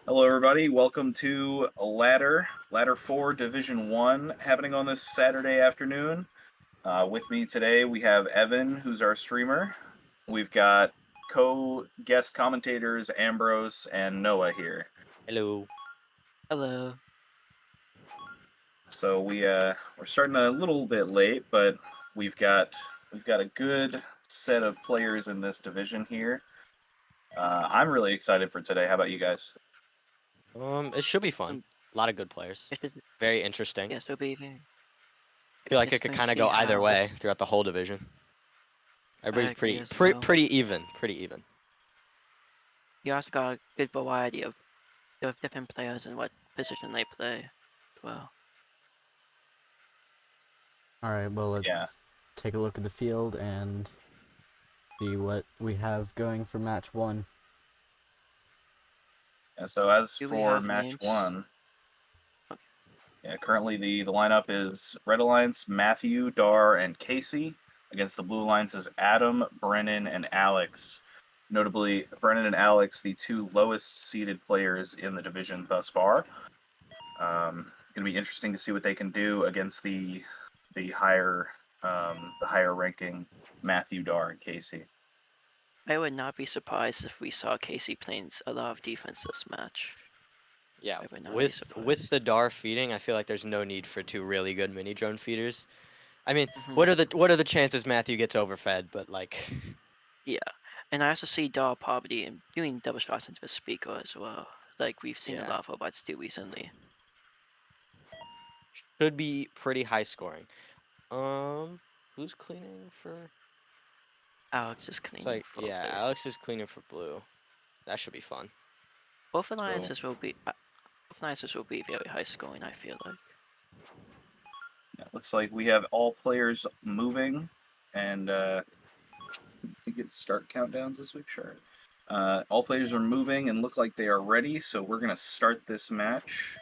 Hello, everybody. Welcome to Ladder 4 Division 1 happening on this Saturday afternoon. With me today, we have Evan, who's our streamer. We've got co-guest commentators Ambrose and Noah here. Hello. Hello. So we're starting a little bit late, but we've got a good set of players in this division here. I'm really excited for today. How about you guys? It should be fun. A lot of good players. It should, Very interesting. yes, it'll be very I feel like it could interesting to kind of see go either how way throughout the whole division. I Everybody's agree pretty as pretty well. pretty even. Pretty even. You also got a good variety of different players and what position they play as well. Alright, well, let's Yeah. take a look at the field and see what we have going for match 1. And so as Do we for have match names? 1, Okay. yeah, currently the lineup is Red Alliance, Matthew, Dar, and Casey. Against the Blue Alliance is Adam, Brennan, and Alex. Notably, Brennan and Alex, the two lowest seeded players in the division thus far. Going to be interesting to see what they can do against the higher ranking Matthew, Dar, and Casey. I would not be surprised if we saw Casey playing a lot of defense this match. Yeah. I would not be With surprised. the Dar feeding, I feel like there's no need for two really good mini drone feeders. I mean, Mhm. what are the chances Matthew gets overfed? But like, Yeah, and I also see Dog Poverty and doing double shots into the speaker as well. Like we've seen a Yeah. lot of robots do recently. should be pretty high scoring. Who's cleaning for? Alex is It's cleaning like, for yeah, blue. Alex is cleaning for blue. That should be fun. Both alliances will be very high scoring, I feel like. Yeah, looks like we have all players moving, and we get start countdowns this week. Sure. All players are moving and look like they are ready, so we're gonna start this match.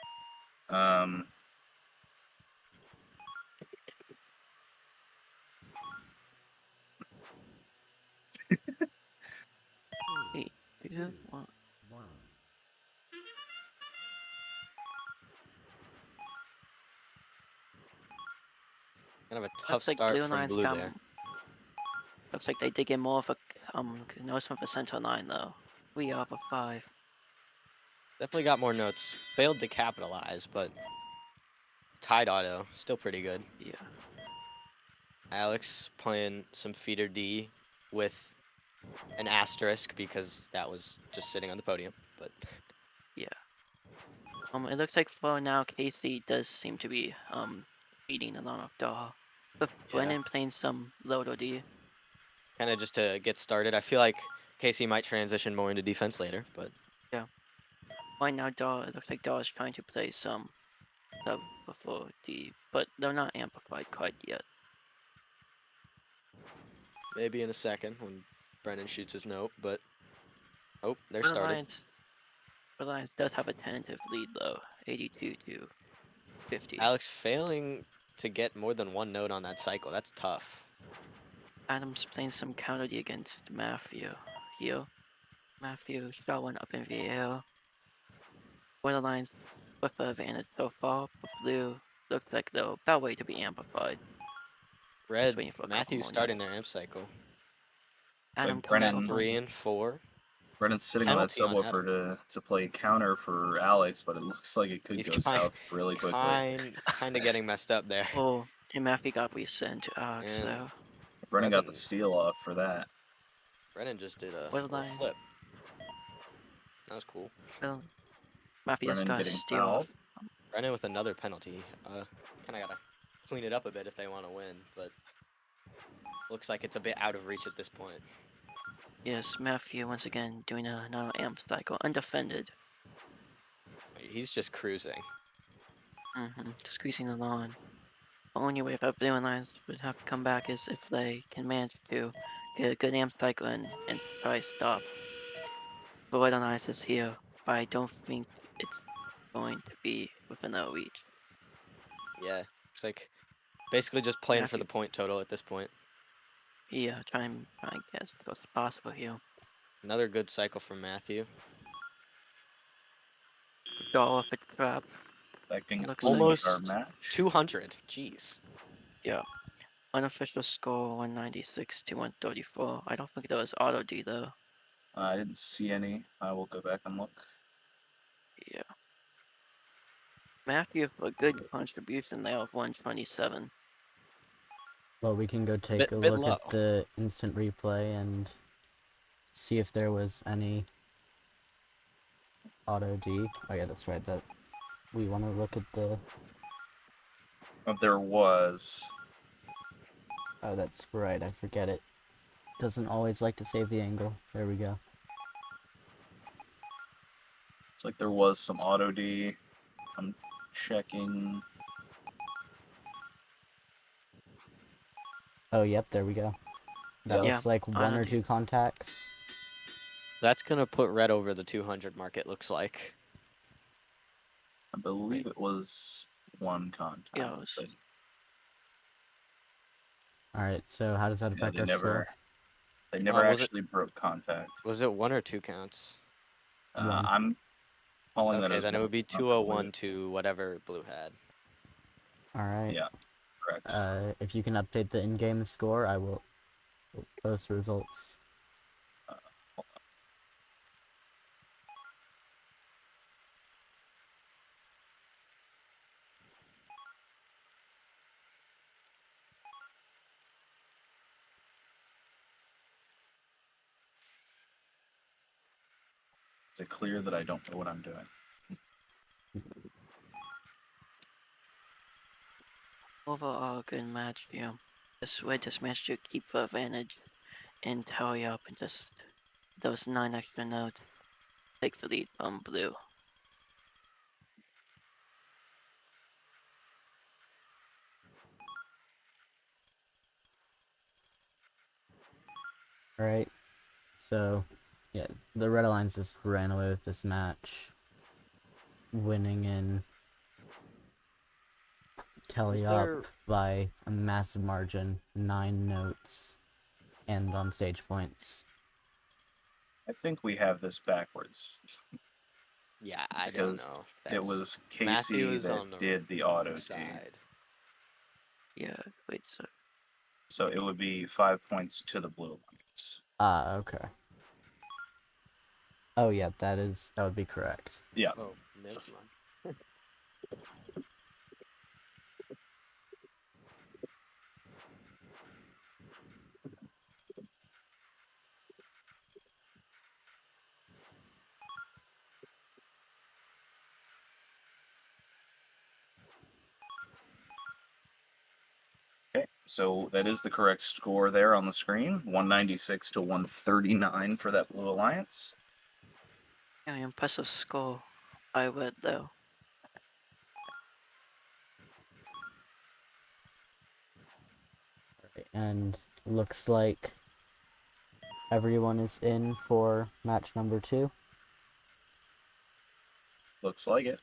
Three, two, one. Kind of a tough Looks like start blue from lines blue got. there. Looks like they did get more of a notice from the center line though. We are up a 5. Definitely got more notes. Failed to capitalize, but tied auto. Still pretty good. Yeah. Alex playing some feeder D with an asterisk because that was just sitting on the podium. But Yeah. It looks like for now Casey does seem to be beating a lot of Daha. With yeah, Brennan playing some Lodo D. kind of just to get started. I feel like Casey might transition more into defense later, but Yeah. Right now Daha, it looks like Daha is trying to play some sub before D, but they're not amplified quite yet. maybe in a second when Brennan shoots his note. But oh, they're Red started. Alliance does have a tentative lead though, 82 to 50. Alex failing to get more than one note on that cycle. That's tough. Adams playing some counter D against Matthew here. Matthew shot one up in the air. Red Alliance with the advantage so far, but blue looks like they're about ready to be amplified. Just Red, waiting for a couple Matthew's more starting notes. their amp cycle. So Adam He's got Brennan, 3 and 4. Brennan's sitting on that Penalty on subwoofer to play counter for Alex, but it looks like it could He's go south really quickly. kind of getting messed up there. Oh, and Matthew got resent to Alex And though. Brennan got the Brennan, steal off for that. Brennan just did a Red little Alliance, flip. That was cool. well, Matthew just Brennan got a getting steal fouled. off. Brennan with another penalty. Kind of gotta clean it up a bit if they want to win, but looks like it's a bit out of reach at this point. Yes, Matthew once again doing another amp cycle, undefended. He's just cruising. Squeezing the lawn. The only way if Blue Alliance would have to come back is if they can manage to get a good amp cycle and try to stop. But Red Alliance is here, but I don't think it's going to be within their reach. Yeah, it's like basically just playing for Matthew, the point total at this point. yeah, try and get as close as possible here. Another good cycle from Matthew. draw off a trap. That Looks concludes our Almost match. 200. Jeez. Yeah. Unofficial score 196 to 134. I don't think that was auto D though. I didn't see any. I will go back and look. Yeah. Matthew, a good contribution there of 127. Well, we can go take Bit a bit look low. at the instant replay and see if there was any auto D. Oh yeah, that's right. That we want to look at the. There was. Oh, that's right. I forget it. Doesn't always like to save the angle. There we go. It's like there was some auto D. I'm checking. Oh, yep. There we go. That Yep. looks like one auto or D. two contacts. That's gonna put red over the 200 mark, it looks like. I believe it was one contact. Yeah, it was- But All right. So how does that yeah, affect they our never. score? They never was it- actually broke contact. Was it 1 or 2 counts? One. I'm calling that Okay, as then it one. would be I 201 to whatever blue had. All right. Yeah, correct. If you can update the in-game score, I will post results. Is it clear that I don't know what I'm doing? Overall, good match, yeah. This way just managed to keep the advantage and tally up and just those 9 extra notes take the lead from blue. All right. So, yeah, the Red Alliance just ran away with this match, winning in tally up by a massive margin, 9 notes, and on stage points. I think we have this backwards. Yeah, I don't Because know. it was Matthew Casey is that on the did the auto D. side. Yeah, wait, so So it would be 5 points to the blue alliance. Ah, okay. Oh yeah, that would be correct. Yeah. Oh, never mind. Okay, so that is the correct score there on the screen. 196 to 139 for that blue alliance. yeah, impressive score by red though. And looks like everyone is in for match number 2. Looks like it.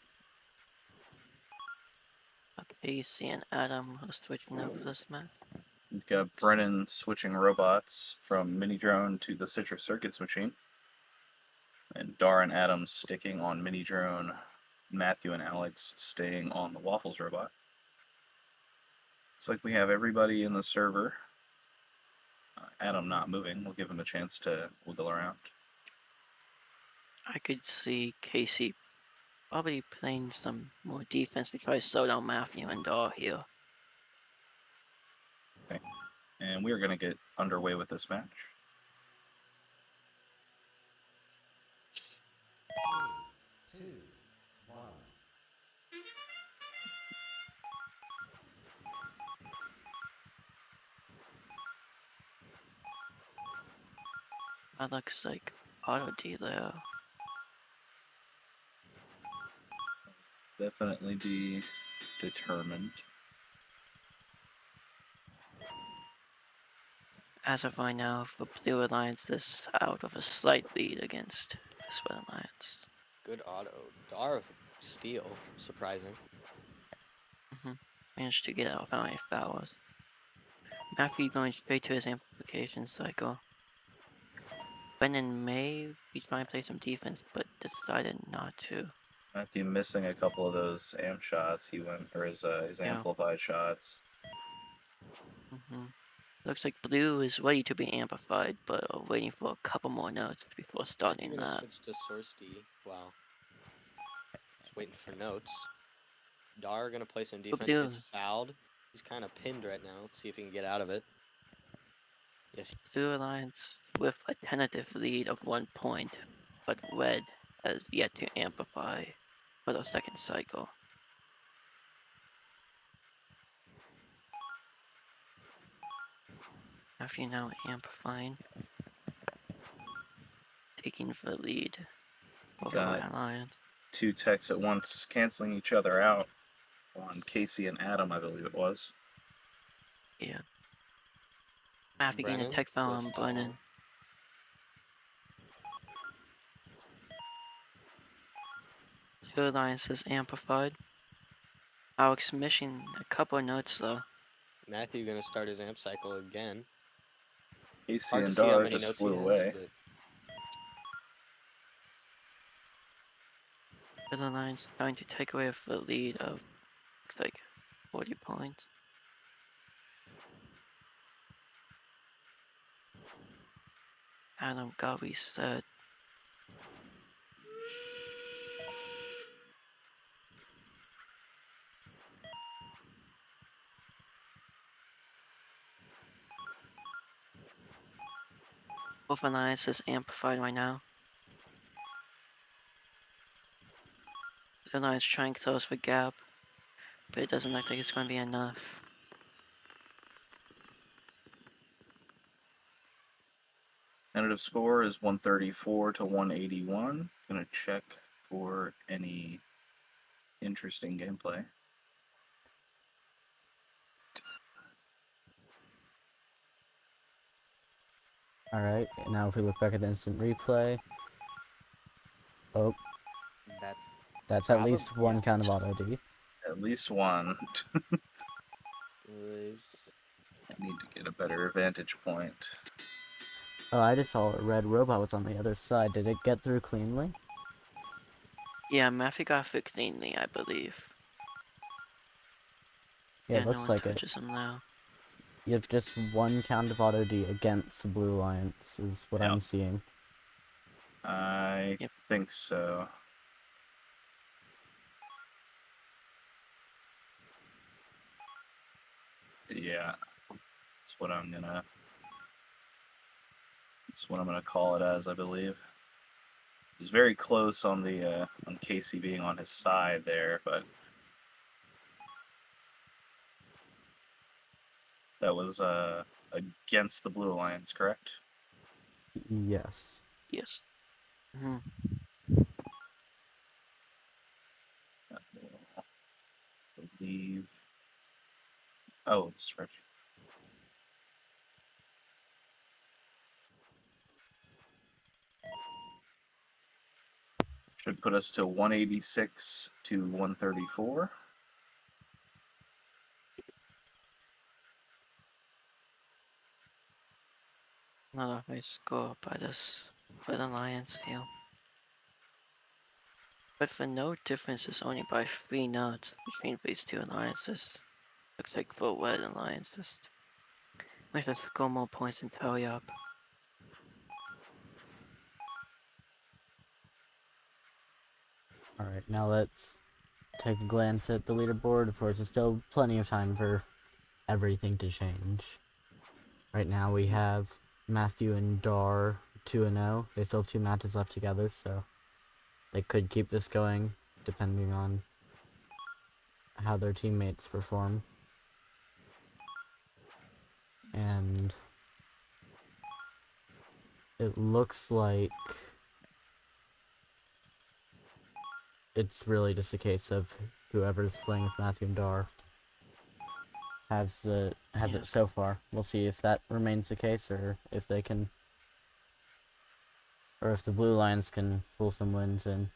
Casey and Adam are switching up for this match. We've got Brennan switching robots from mini drone to the Citrus Circuits machine. And Dar and Adam sticking on mini drone. Matthew and Alex staying on the Waffles robot. Looks like we have everybody in the server. Adam not moving. We'll give him a chance to wiggle around. I could see Casey probably playing some more defense to try to slow down Matthew and Dar here. Okay. And we are going to get underway with this match. That looks like auto D there. Definitely be determined. As of right now, the Blue Alliance is out of a slight lead against this Red Alliance. Good auto. Dar with steal. Surprising. Managed to get out of how many fouls. Matthew going straight to his amplification cycle. Brennan may be trying to play some defense, but decided not to. Matthew missing a couple of those amp shots. He went, or his Yeah. amplified shots. Looks like blue is ready to be amplified, but waiting for a couple more notes before I'm starting gonna that. switch to source D. Wow. Just waiting for notes. Dar gonna play some defense. blue. Gets fouled. He's kind of pinned right now. Let's see if he can get out of it. Yes. Blue Alliance with a tentative lead of 1 point, but red has yet to amplify for the second cycle. Matthew now amplifying, taking the lead over Got Red Alliance. 2 techs at once canceling each other out on Casey and Adam, I believe it was. Yeah. Matthew getting a Brennan tech foul with on Brennan. Blue Alliance is amplified. Alex missing a couple of notes though. Matthew gonna start his amp cycle again. Casey Hard to and see how Dar many just notes he flew has, away. but Red Alliance trying to take away the lead of looks like 40 points. Adam got reset. Both Alliances amplified right now. The Alliance trying to close the gap, but it doesn't look like it's going to be enough. Tentative score is 134 to 181. Gonna check for any interesting gameplay. Alright, now if we look back at the instant replay. Oh, that's at least one yeah. count of auto D. At least one. Was I need to get a better vantage point. Oh, I just saw a red robot was on the other side. Did it get through cleanly? Yeah, Matthew got through cleanly, I believe. Yeah, Yeah, no looks one like it. touches him now. You have just one count of auto D against the Blue Alliance is what Yep. I'm seeing. I Yep. think so. Yeah, that's what I'm gonna. That's what I'm gonna call it as, I believe. It was very close on the on Casey being on his side there, but that was against the Blue Alliance, correct? Yes. Yes. I believe. Oh, stretch. Should put us to 186 to 134. Not a high score by this Red Alliance field. But the note difference is only by 3 notes between these two alliances. Looks like the Red Alliance just might have score more points and tally up. Alright, now let's take a glance at the leaderboard. Of course, there's still plenty of time for everything to change. Right now we have Matthew and Dar 2-0. They still have 2 matches left together, so they could keep this going depending on how their teammates perform. And it looks like it's really just a case of whoever's playing with Matthew and Dar has it so far. We'll see if that remains the case, or if they can, or if the Blue Lions can pull some wins in.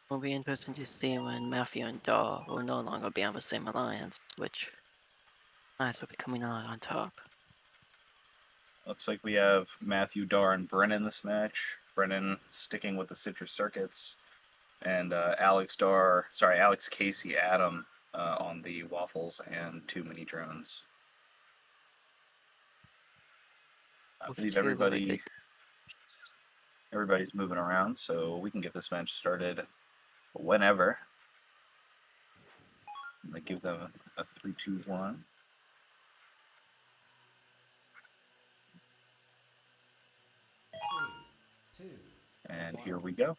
Will be interesting to see when Matthew and Daw will no longer be on the same alliance, which Nice, will be coming out on top. Looks like we have Matthew, Dar, and Brennan this match. Brennan sticking with the citrus circuits, and Alex Casey, Adam on the waffles and 2 mini drones. I Both believe two very good. everybody's moving around, so we can get this match started whenever. I'm gonna give them a 3, 2, 1. And here we go.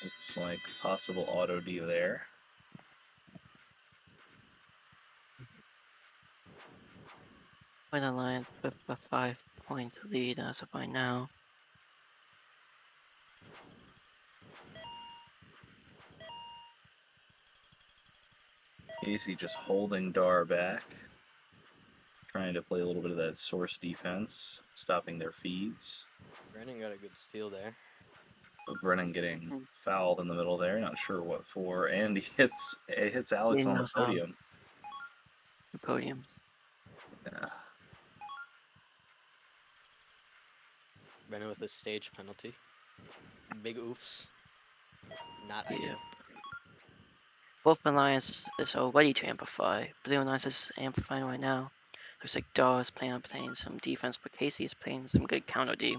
Looks like possible auto D there. White Alliance with a 5-point lead as of right now. Casey just holding Dar back. Trying to play a little bit of that source defense, stopping their feeds. Brennan got a good steal there. But Brennan getting fouled in the middle there, not sure what for, and he hits Alex Getting on the those, podium. The podiums. Yeah. Brennan with a stage penalty. Big oofs. Not Yeah. ideal. Both Alliance is already to amplify. Blue Alliance is amplifying right now. Looks like Daw is playing some defense, but Casey is playing some good counter D.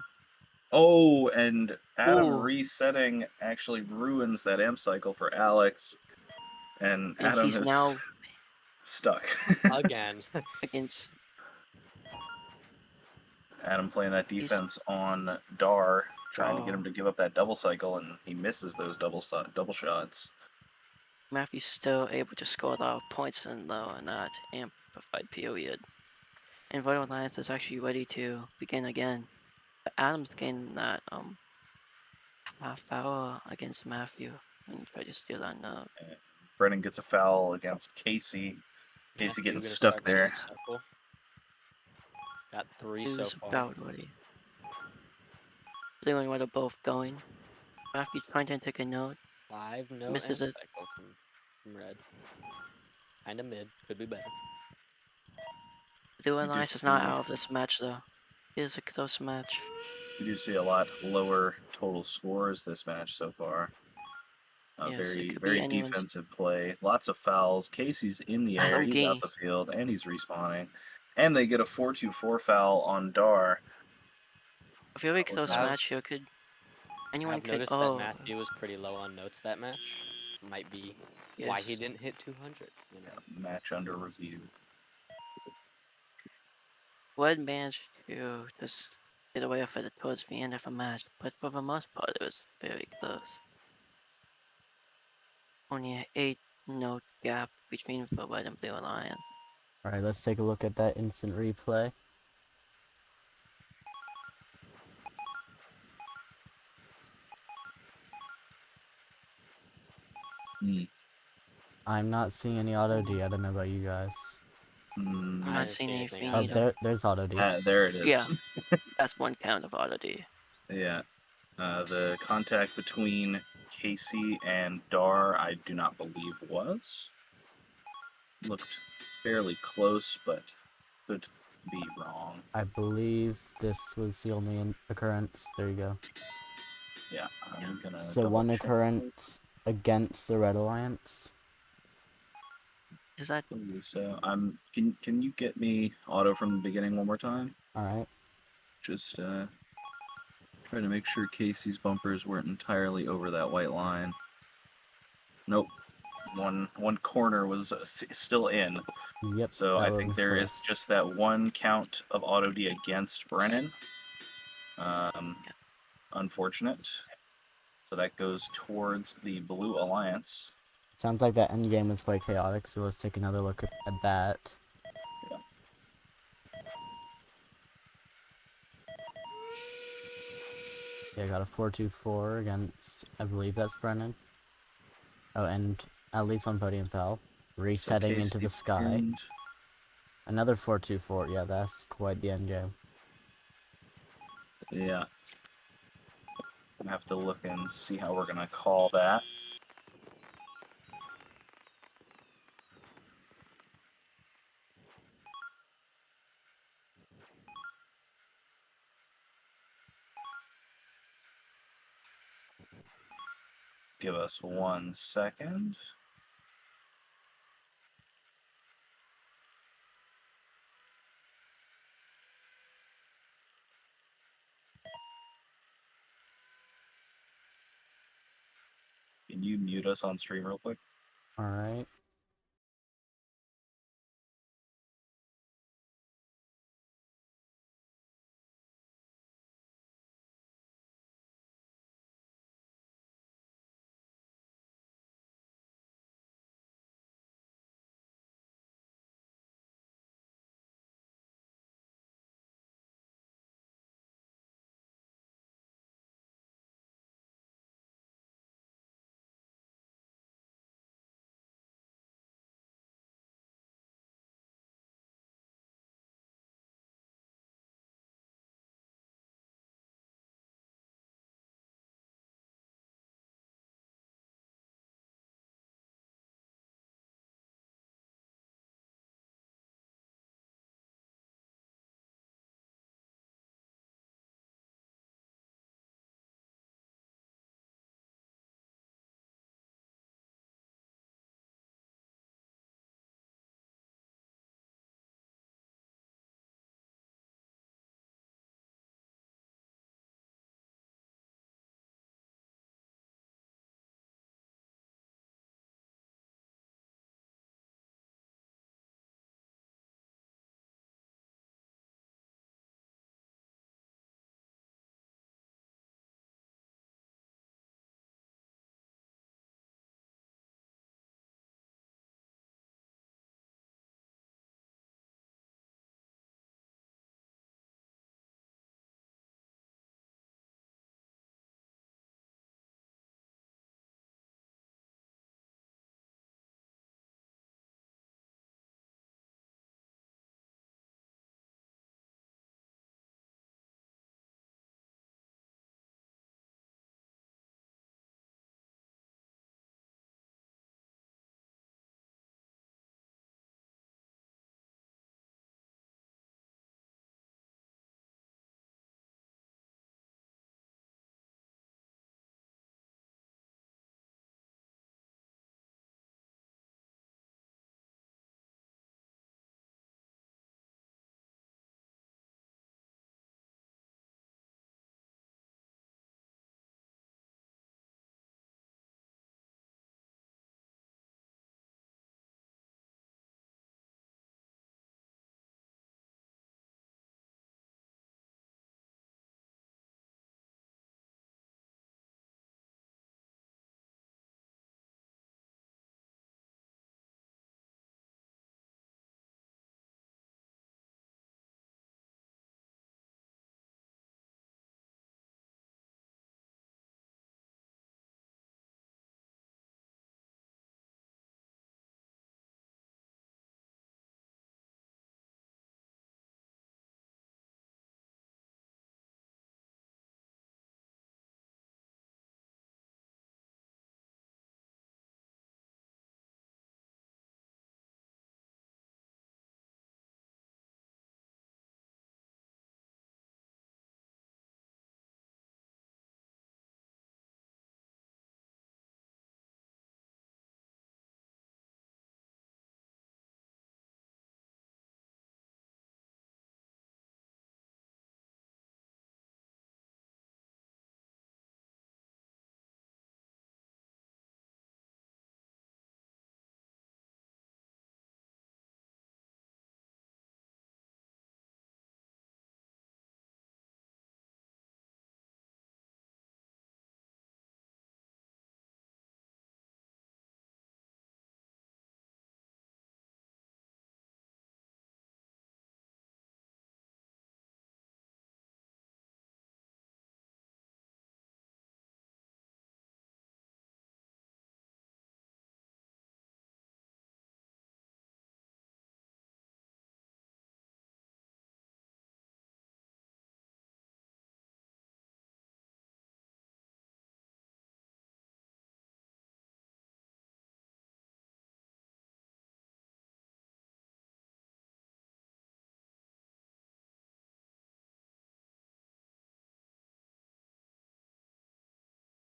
Oh, and Adam Ooh. resetting actually ruins that amp cycle for Alex, and Adam he's is now stuck. Again. against. Adam playing that He's- defense on Dar, trying to get Dar. him to give up that double cycle, and he misses those double shots. Matthew's still able to score a lot of points in that amplified period. And Vital Alliance is actually ready to begin again. But Adam's getting that half hour against Matthew and try to steal that note. Brennan gets a foul against Casey. Casey Matthew getting gonna stuck start the there. amp cycle. Got 3 so Who's far. about ready. Blue and Red are both going. Matthew's trying to take a note. 5 no Misses amp it. cycle from red. Kinda mid. Could be better. Blue do Alliance is not see- out of this match though. It is a close match. We do see a lot lower total scores this match so far. Yes, it Very, could be very anyone's- defensive play. Lots of fouls. Casey's in the air. He's out SMG. the field, and he's respawning. And they get a 4-2-4 foul on Dar. A very That close was- match here. Anyone I've could. noticed Oh, that Matthew was pretty low on notes that match. Might be why yes. he didn't hit 200. You know? Match under review. Would manage to just get away with it towards the end of the match, but for the most part, it was very close. Only an 8-note gap between the Red and Blue Alliance. Alright, let's take a look at that instant replay. Hmm. I'm not seeing any auto D. I don't know about you guys. Hmm. I'm I not didn't seeing see anything anything Oh, either. there's auto D. There it is. Yeah. That's one count of auto D. Yeah. The contact between Casey and Dar, I do not believe was. Looked fairly close, but could be wrong. I believe this was the only occurrence. There you go. Yeah, I'm gonna. So double one check. occurrence against the Red Alliance. Is that I believe so can you get me auto from the beginning one more time? Alright. Just try to make sure Casey's bumpers weren't entirely over that white line. Nope. One corner was still in. Yep. So that I one think was there is close. just that one count of auto D against Brennan. Unfortunate. So that goes towards the Blue Alliance. Sounds like that end game was quite chaotic, so let's take another look at that. Yeah. Yeah, got a 4-2-4 against, I believe that's Brennan. Oh, and at least one podium fell. Resetting into the sky. Another 4-2-4. Yeah, that's quite the end game. Yeah. Gonna have to look and see how we're gonna call that. Give us 1 second. Can you mute us on stream real quick? All right.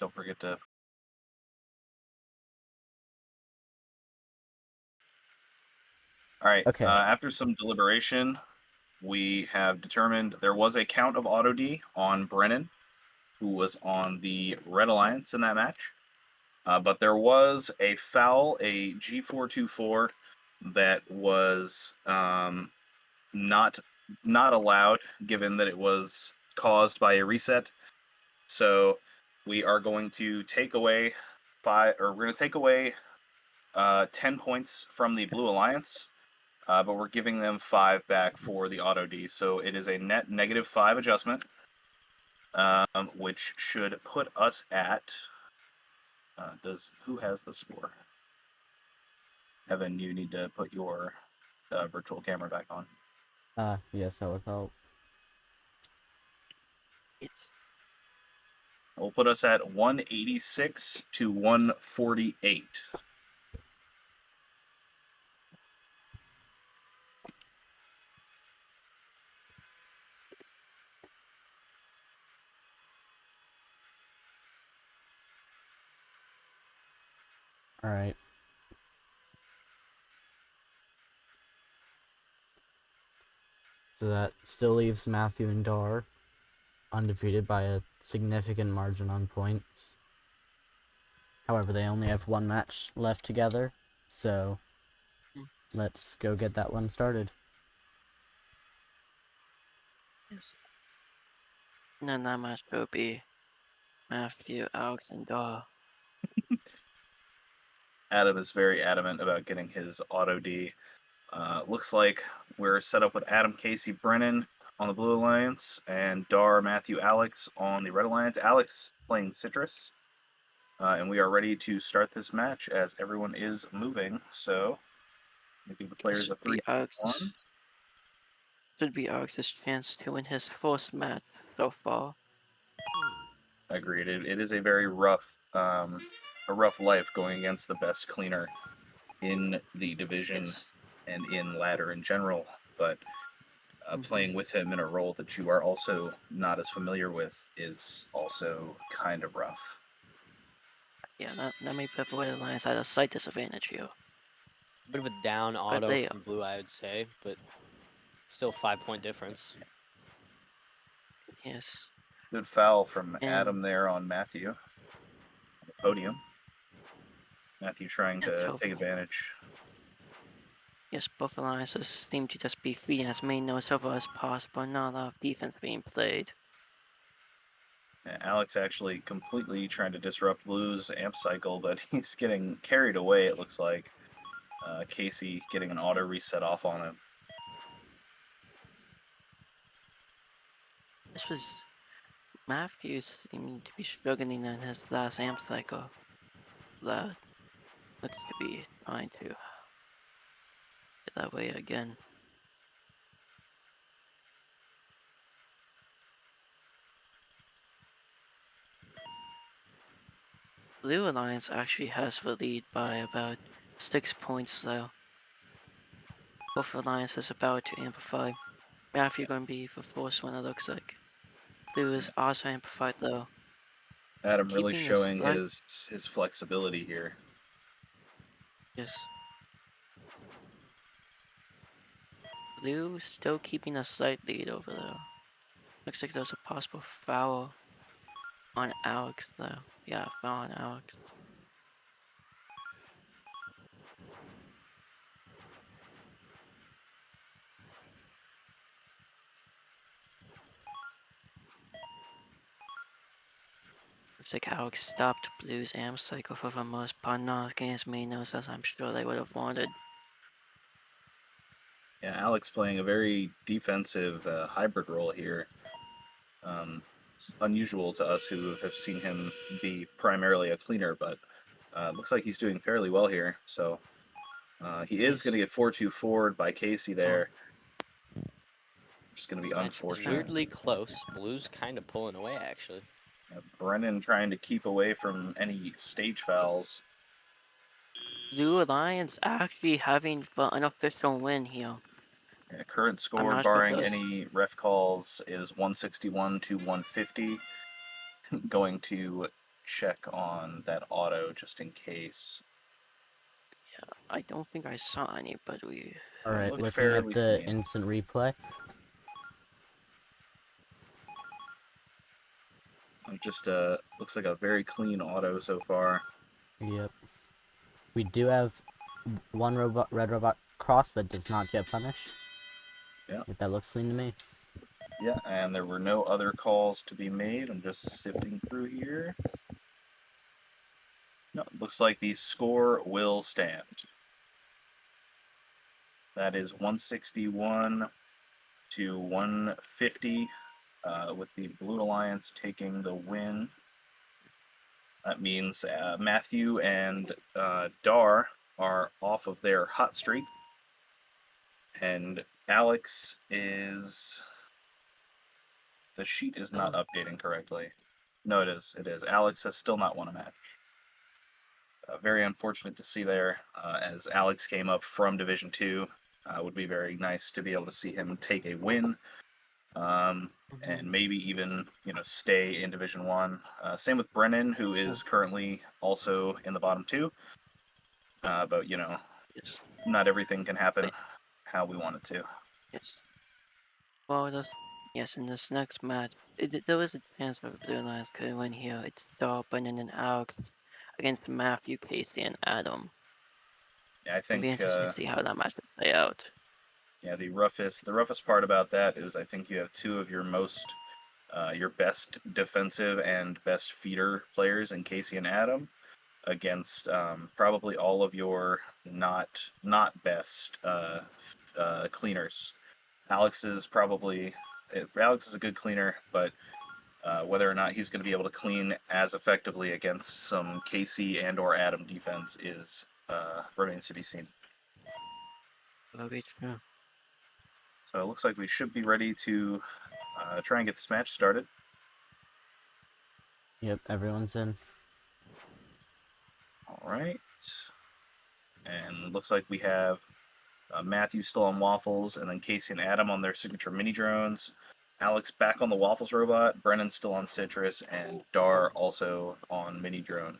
Don't forget to. All right. Okay. After some deliberation, we have determined there was a count of auto D on Brennan, who was on the Red Alliance in that match. But there was a foul, a G424, that was not allowed, given that it was caused by a reset. So we are going to take away we're going to take away 10 points from the Blue Alliance, but we're giving them 5 back for the auto D. So it is a net -5 adjustment, which should put us at. Who has the score? Evan, you need to put your virtual camera back on. Yes, that would help. It's We'll put us at 186 to 148. All right. So that still leaves Matthew and Dar undefeated by a significant margin on points. However, they only have one match left together, so let's go get that one started. yes. And then that match will be Matthew, Alex, and Daw. Adam is very adamant about getting his auto D. Looks like we're set up with Adam, Casey, Brennan on the Blue Alliance, and Dar, Matthew, Alex on the Red Alliance. Alex playing Citrus. And we are ready to start this match as everyone is moving. So, we give the players a 3-1. Should be Alex's chance to win his first match so far. Agreed. It is a very rough life going against the best cleaner in the division Yes. and in ladder in general. But playing with him in a role that you are also not as familiar with is also kind of rough. Yeah, that may put the Red Alliance at a slight disadvantage here. A bit of a down auto they- from Blue, I would say, but still 5-point difference. Yes. Good foul from And- Adam there on Matthew on the podium. Matthew trying And to Toby. take advantage. Yes, both alliances seem to just be feeding as many notes over as possible, not a lot of defense being played. Alex actually completely trying to disrupt Blue's amp cycle, but he's getting carried away, it looks like. Casey getting an auto reset off on him. This was Matthews seeming to be struggling in his last amp cycle. That looks to be trying to get that way again. Blue Alliance actually has the lead by about 6 points though. Both alliances about to amplify. Matthew going to be the first one, it looks like. Blue is also amplified though. Adam really Keeping showing his his flexibility here. Yes. Blue still keeping a slight lead over there. Looks like there's a possible foul on Alex though. Yeah, foul on Alex. Looks like Alex stopped Blue's amp cycle for the most part, not getting as many notes as I'm sure they would have wanted. Yeah, Alex playing a very defensive hybrid role here. Unusual to us who have seen him be primarily a cleaner, but looks like he's doing fairly well here. So he is going to get 4-2 forward by Casey there. Just going to be This match is unfortunate. weirdly close. Blue's kind of pulling away, actually. Brennan trying to keep away from any stage fouls. Blue Alliance actually having the unofficial win here. Yeah, current score, not sure barring if any ref calls, is 161 to 150, going to check on that auto just in case. I don't think I saw any, but we. All right, looked looking at fairly the clean. instant replay. Just looks like a very clean auto so far. Yep. We do have one red robot cross, but does not get punished. Yeah. If that looks clean to me. Yeah, and there were no other calls to be made. I'm just sifting through here. No, it looks like the score will stand. That is 161 to 150, with the Blue Alliance taking the win. That means Matthew and Dar are off of their hot streak. And Alex is... The sheet is not updating correctly. No, it is. It is. Alex has still not won a match. Very unfortunate to see there, as Alex came up from Division 2. Would be very nice to be able to see him take a win, and maybe even stay in Division 1. Same with Brennan, who is currently also in the bottom 2. But Yes. not everything can happen Wait. how we want it to. Yes. Well, yes, in this next match, there is a chance that the Blue Lions could win here. It's Dar, Brennan, and Alex against Matthew, Casey, and Adam. Yeah, I It'll be think. interesting to see how that match will play out. Yeah, the roughest part about that is I think you have two of your your best defensive and best feeder players in Casey and Adam against probably all of your not best cleaners. Alex is a good cleaner, but whether or not he's going to be able to clean as effectively against some Casey and or Adam defense is remains to be seen. Very true. So it looks like we should be ready to try and get this match started. Yep, everyone's in. All right. And looks like we have Matthew still on Waffles, and then Casey and Adam on their signature mini drones. Alex back on the Waffles robot, Brennan still on Citrus, and Dar also on mini drone.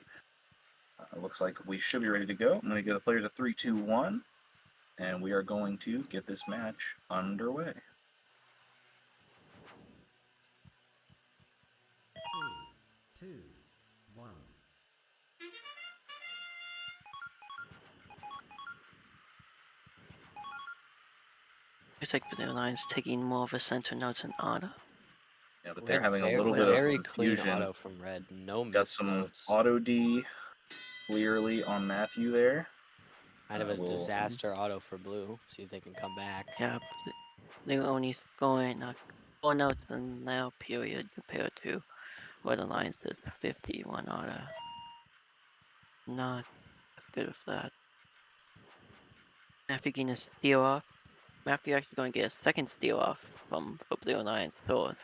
Looks like we should be ready to go. I'm going to give the players a 3, 2, 1, and we are going to get this match underway. 3, 2, 1. It's like Blue Lions taking more of a center notes than Ada. Yeah, but We they're had having a very, little bit of very clean confusion. auto from Red. No Got missed some notes. auto D clearly on Matthew there. Kind of a we'll- disaster auto for Blue. See if they can come back. Yeah, they're only scoring 4 notes in now period compared to what the Lions did 51 Ada. Not good with that. Matthew getting a steal off. Matthew actually going to get a second steal off for Blue Lions Source.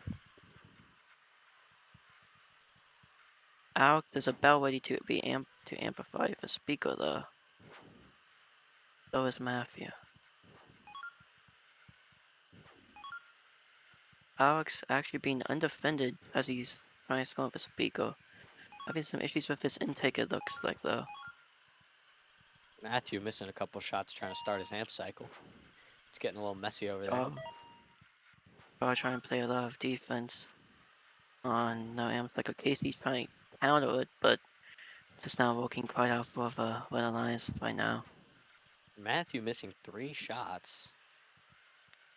Alex is about ready to amplify the speaker though. So is Matthew. Alex actually being undefended as he's trying to score with a speaker. Having some issues with his intake, it looks like though. Matthew missing a couple shots trying to start his amp cycle. It's getting a little messy over there. Probably trying to play a lot of defense on no amps like a Casey trying to counter it, but just not working quite out for the Red Alliance right now. Matthew missing 3 shots.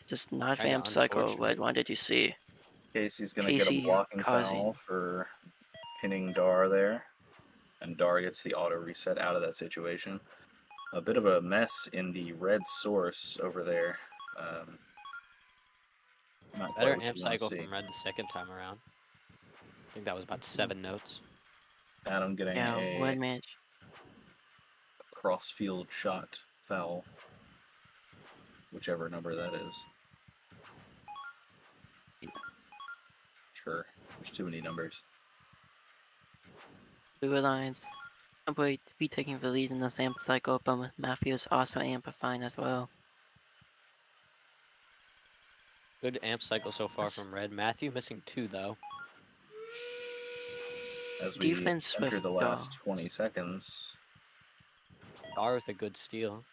Just not Kinda amp cycle. unfortunate. What one did you see? Casey's going to get a Casey blocking causing. foul for pinning Dar there. And Dar gets the auto reset out of that situation. A bit of a mess in the red source over there. Not Better quite what amp you want to cycle see. from Red the second time around. I think that was about 7 notes. Adam getting Yeah, Red a Mage. cross-field shot foul. Whichever number that is. Sure, there's too many numbers. Blue Alliance probably be taking the lead in this amp cycle, but Matthew is also amplifying as well. Good amp cycle so far Yes. from Red. Matthew missing 2 though. as we Defense enter with the last 20 seconds. Dar with a good steal.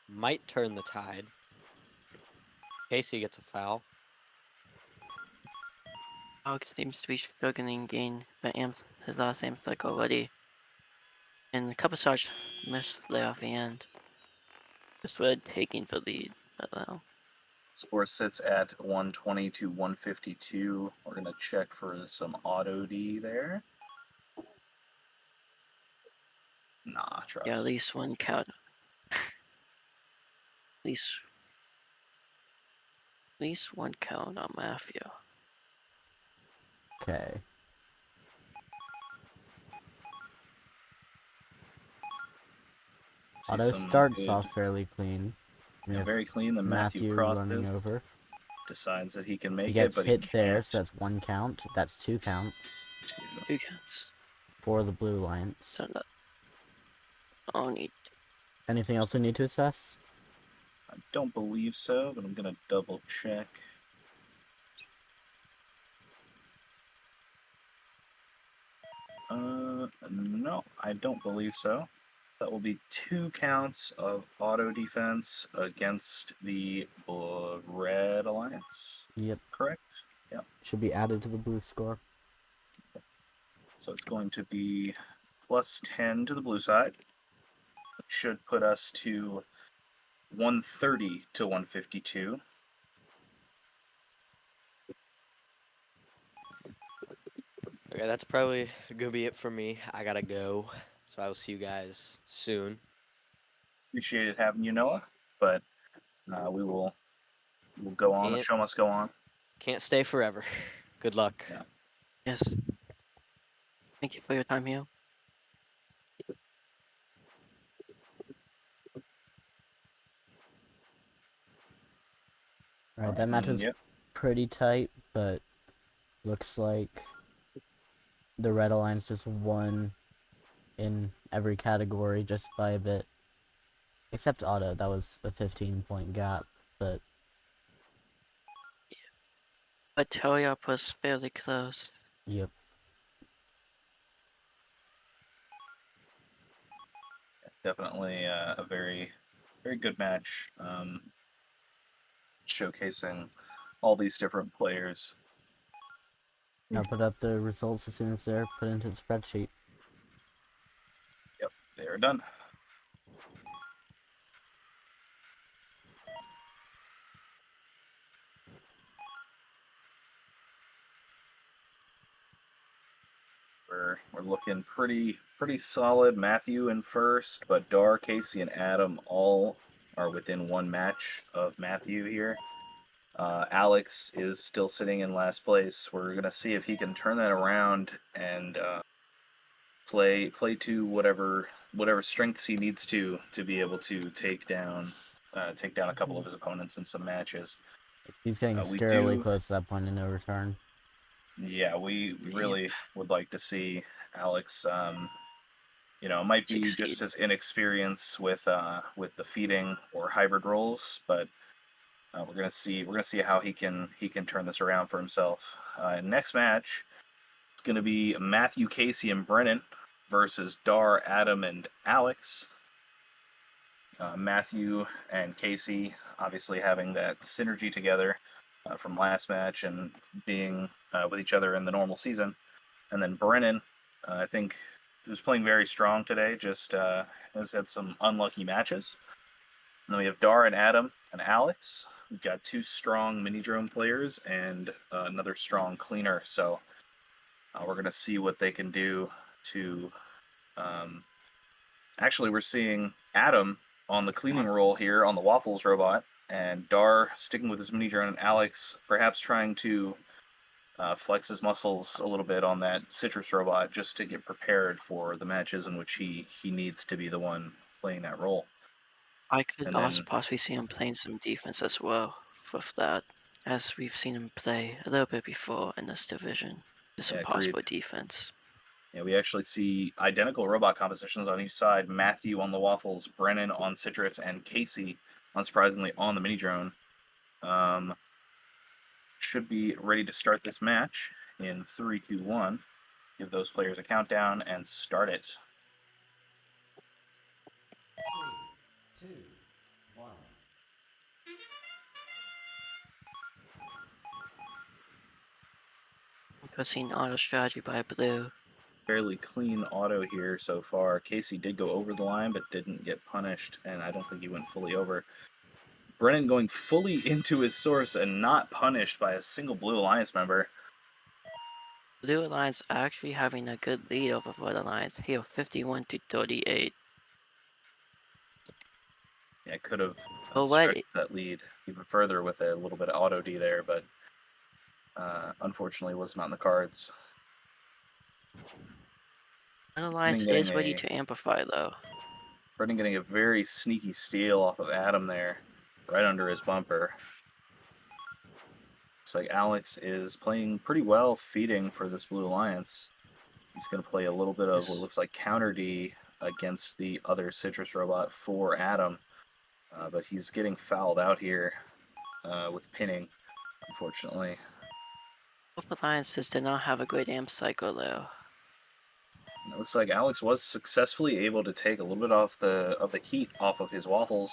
Might turn the tide. Casey gets a foul. Alex seems to be struggling gain, but his last amp cycle already. And a couple shots missed there off the end. Just Red taking the lead. Score sits at 120 to 152. We're going to check for some auto D there. Nah, trust. Yeah, at least one count. At least one count on Mafia. Okay. See Auto some starts good- off fairly clean. We yeah, have very clean. The Matthew running crosses. over. Decides that he can make He it, gets but hit he there, can't. so that's 1 count. That's 2 counts Two counts. for the Blue Lions. So that only Anything else we need to assess? I don't believe so, but I'm going to double check. No, I don't believe so. That will be 2 counts of auto defense against the Red Alliance. Yep. Correct? Yep. Should be added to the blue score. So it's going to be plus 10 to the blue side, which should put us to 130 to 152. Okay, that's probably gonna be it for me. I gotta go. So I will see you guys soon. Appreciated having you, Noah, but we'll go on. The Can't- show must go on. Can't stay forever. Good luck. Yeah. yes. Thank you for your time here. Alright, that match was Yep. pretty tight, but looks like the Red Alliance just won in every category just by a bit. Except auto, that was a 15-point gap, but But Teleop was fairly close. yep. Definitely a very, very good match, showcasing all these different players. I'll put up the results as soon as they're put into the spreadsheet. Yep, they are done. We're looking pretty solid. Matthew in first, but Dar, Casey, and Adam all are within 1 match of Matthew here. Alex is still sitting in last place. We're gonna see if he can turn that around and play to whatever strengths he needs to be able to take down a couple of his opponents in some matches. He's getting We scarily do- close to that point of no return. Yeah, we really would like to see Alex. It might be Succeed. just his inexperience with the feeding or hybrid roles, but we're gonna see how he can turn this around for himself. Next match, it's gonna be Matthew, Casey, and Brennan versus Dar, Adam, and Alex. Matthew and Casey obviously having that synergy together from last match and being with each other in the normal season. And then Brennan, I think, who's playing very strong today, just has had some unlucky matches. And then we have Dar and Adam and Alex. We've got 2 strong mini drone players and another strong cleaner. So we're going to see what they can do to. Actually, we're seeing Adam on the cleaning role here on the Waffles robot, and Dar sticking with his mini drone, and Alex perhaps trying to flex his muscles a little bit on that citrus robot just to get prepared for the matches in which he needs to be the one playing that role. I could And also then- possibly see him playing some defense as well with that, as we've seen him play a little bit before in this division. Just some Yeah, possible agreed. defense. Yeah, we actually see identical robot compositions on each side. Matthew on the Waffles, Brennan on Citrus, and Casey, unsurprisingly, on the mini drone. Should be ready to start this match in 3, 2, 1. give those players a countdown and start it. 3, 2, 1. Proceeding auto strategy by blue. Fairly clean auto here so far. Casey did go over the line, but didn't get punished, and I don't think he went fully over. Brennan going fully into his source and not punished by a single Blue Alliance member. Blue Alliance actually having a good lead over Red Alliance here, 51 to 38. Yeah, could have Oh, stretched what? that lead even further with a little bit of auto D there, but unfortunately was not in the cards. Red Alliance getting is ready a- to amplify though. Brennan getting a very sneaky steal off of Adam there, right under his bumper. Looks like Alex is playing pretty well feeding for this Blue Alliance. He's going to play a little bit of what looks like counter D against the other Citrus Robot for Adam. But he's getting fouled out here with pinning, unfortunately. Both Alliances did not have a great amp cycle though. And it looks like Alex was successfully able to take a little bit of the heat off of his waffles,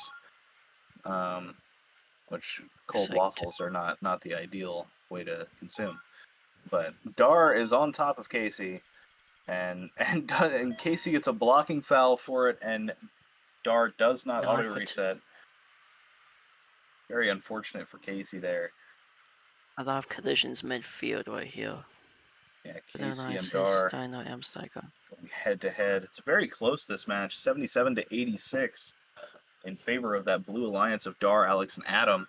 which cold waffles are not the ideal way to consume. But Dar is on top of Casey, and Casey gets a blocking foul for it, and Dar does not auto reset. Very unfortunate for Casey there. A lot of collisions midfield right here. Yeah, Blue Casey Alliance and Dar is dying out amp cycle. going head to head. It's very close this match, 77 to 86, in favor of that Blue Alliance of Dar, Alex, and Adam.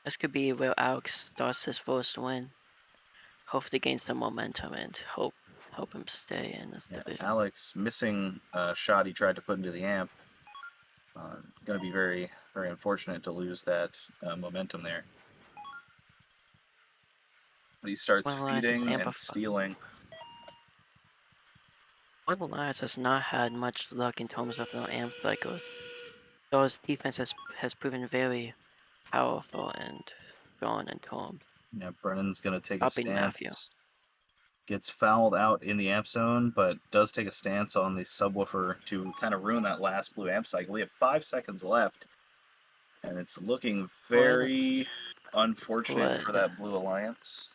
This could be where Alex starts his first win. Hopefully gain some momentum and help him stay in this division. Alex missing a shot he tried to put into the amp. Going to be very, very unfortunate to lose that momentum there. But he starts feeding and stealing. Blue Alliance has not had much luck in terms of the amp cycles. Dar's defense has proven very powerful and strong in terms. Yeah, Brennan's going to take a Upping stance. Matthew. Gets fouled out in the amp zone, but does take a stance on the subwoofer to kind of ruin that last blue amp cycle. We have 5 seconds left, and it's looking very unfortunate for that Blue Alliance.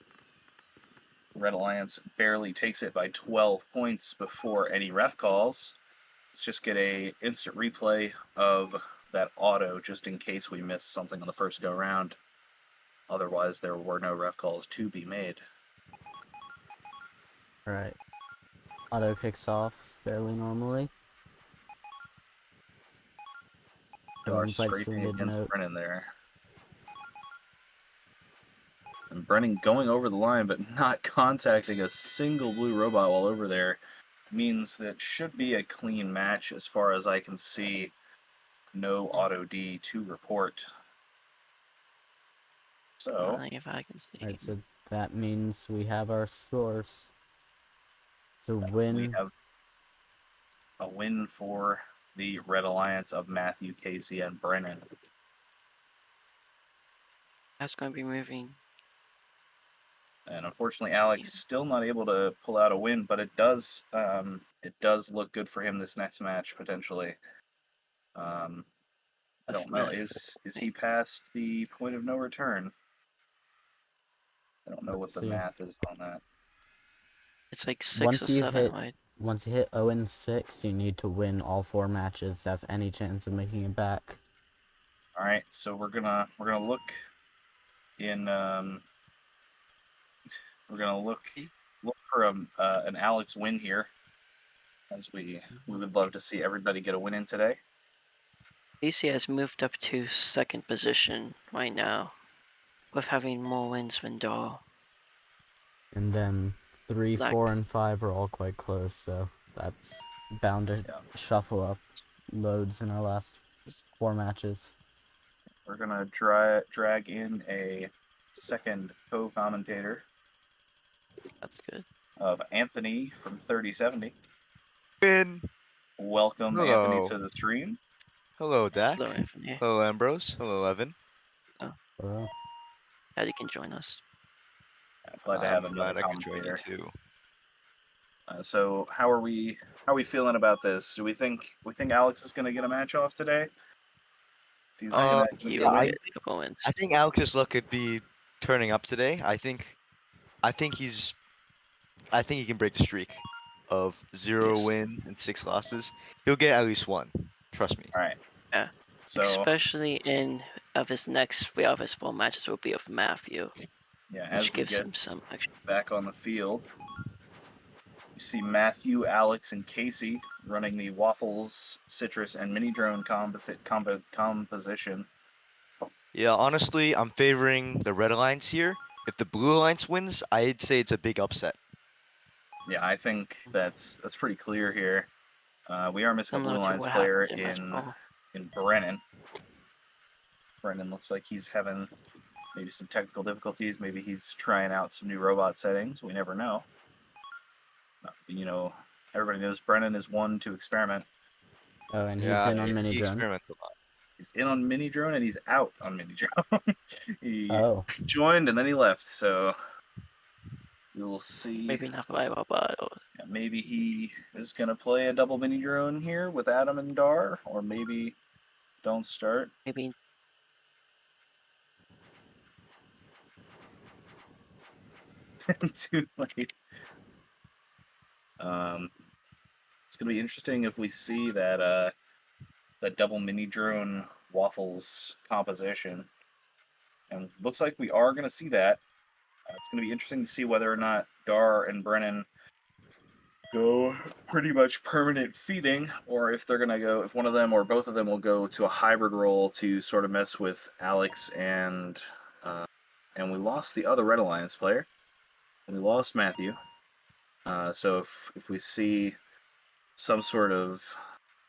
Red Alliance barely takes it by 12 points before any ref calls. Let's just get a instant replay of that auto just in case we missed something on the first go round. Otherwise, there were no ref calls to be made. Alright. Auto kicks off fairly normally. Dar scraping against Brennan there. And Brennan going over the line but not contacting a single blue robot while over there means that should be a clean match as far as I can see. No auto D to report. So, if I can see. Alright, so that means we have our scores. So win. We have a win for the Red Alliance of Matthew, Casey, and Brennan. That's going to be moving. And unfortunately, Alex still not able to pull out a win, but it does look good for him this next match potentially. I don't know. Is he past the point of no return? I don't know what the math is on that. It's like 6 or 7, right? Once you hit 0-6, you need to win all 4 matches to have any chance of making it back. All right, so we're gonna look in. We're gonna look for an Alex win here, as we would love to see everybody get a win in today. AC has moved up to 2nd position right now, with having more wins than Dar. And then 3, 4, and 5 are all quite close, so that's bound to shuffle up loads in our last 4 matches. We're gonna drag in a second co-commentator. That's good. Of Anthony from 3070. Ben. Welcome, Anthony, to the stream. Hello, Dak. Hello, Anthony. Hello, Ambrose. Hello, Evan. Hello. Glad you can join us. Glad to have another glad I can join you commentator. too. So how are we feeling about this? Do we think Alex is going to get a match off today? If he's I going think to he get a will win? get a couple wins. I think Alex's luck could be turning up today. I think he can break the streak of 0 Yes. wins and 6 losses. He'll get at least one. Trust me. All right. Yeah. So Especially in of his next 3 of his 4 matches will be with Matthew, yeah, as which we gives get him some extra. back on the field, you see Matthew, Alex, and Casey running the Waffles, Citrus, and Mini Drone composition. Yeah, honestly, I'm favoring the Red Alliance here. If the Blue Alliance wins, I'd say it's a big upset. Yeah, I think that's pretty clear here. We are missing a Similar Blue to Alliance what player happened in match 4. in Brennan. Brennan looks like he's having maybe some technical difficulties. Maybe he's trying out some new robot settings. We never know. You know, everybody knows Brennan is one to experiment. Oh, and he's Yeah, in on mini he drone. experiments a lot. He's in on Mini Drone and he's out on Mini Drone. He Oh, joined and then he left, so we will see. Maybe not by robot. Or Yeah, maybe he is going to play a double Mini Drone here with Adam and Dar, or maybe don't start. maybe Too late. It's gonna be interesting if we see that double mini drone waffles composition, and looks like we are gonna see that. It's gonna be interesting to see whether or not Dar and Brennan go pretty much permanent feeding, or if they're gonna go, if one of them or both of them will go to a hybrid role to sort of mess with Alex and we lost the other Red Alliance player. We lost Matthew. So if we see some sort of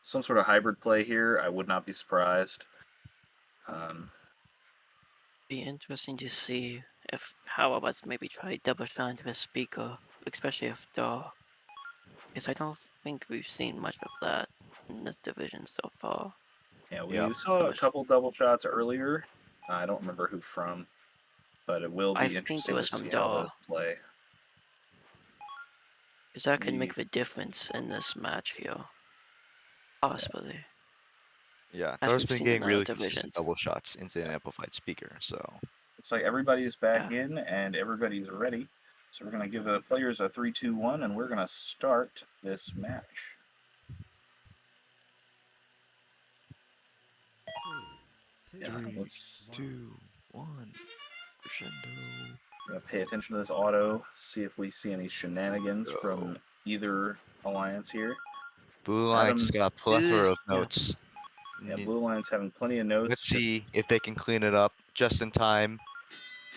hybrid play here, I would not be surprised. be interesting to see if how robots maybe try double shot into a speaker, especially if Daw. Because I don't think we've seen much of that in this division so far. Yeah, we Yeah. saw a Double sh- couple double shots earlier. I don't remember who from, but it will I be think it interesting to was from see how Daw. those play. Because that could We- make the difference in this match here. Possibly. Yeah, As Dar's we've been seen getting in other really consistent divisions. double shots into an amplified speaker, so Looks like everybody is back in and everybody's ready. So we're gonna give the players a 3, 2, 1, and we're gonna start this match. Yeah, let's 2, 1, crescendo. pay attention to this auto, see if we see any shenanigans from either alliance here. Blue Alliance has got a plethora of Yeah. notes. Yeah, Blue Alliance having plenty of notes. Let's just- see if they can clean it up just in time.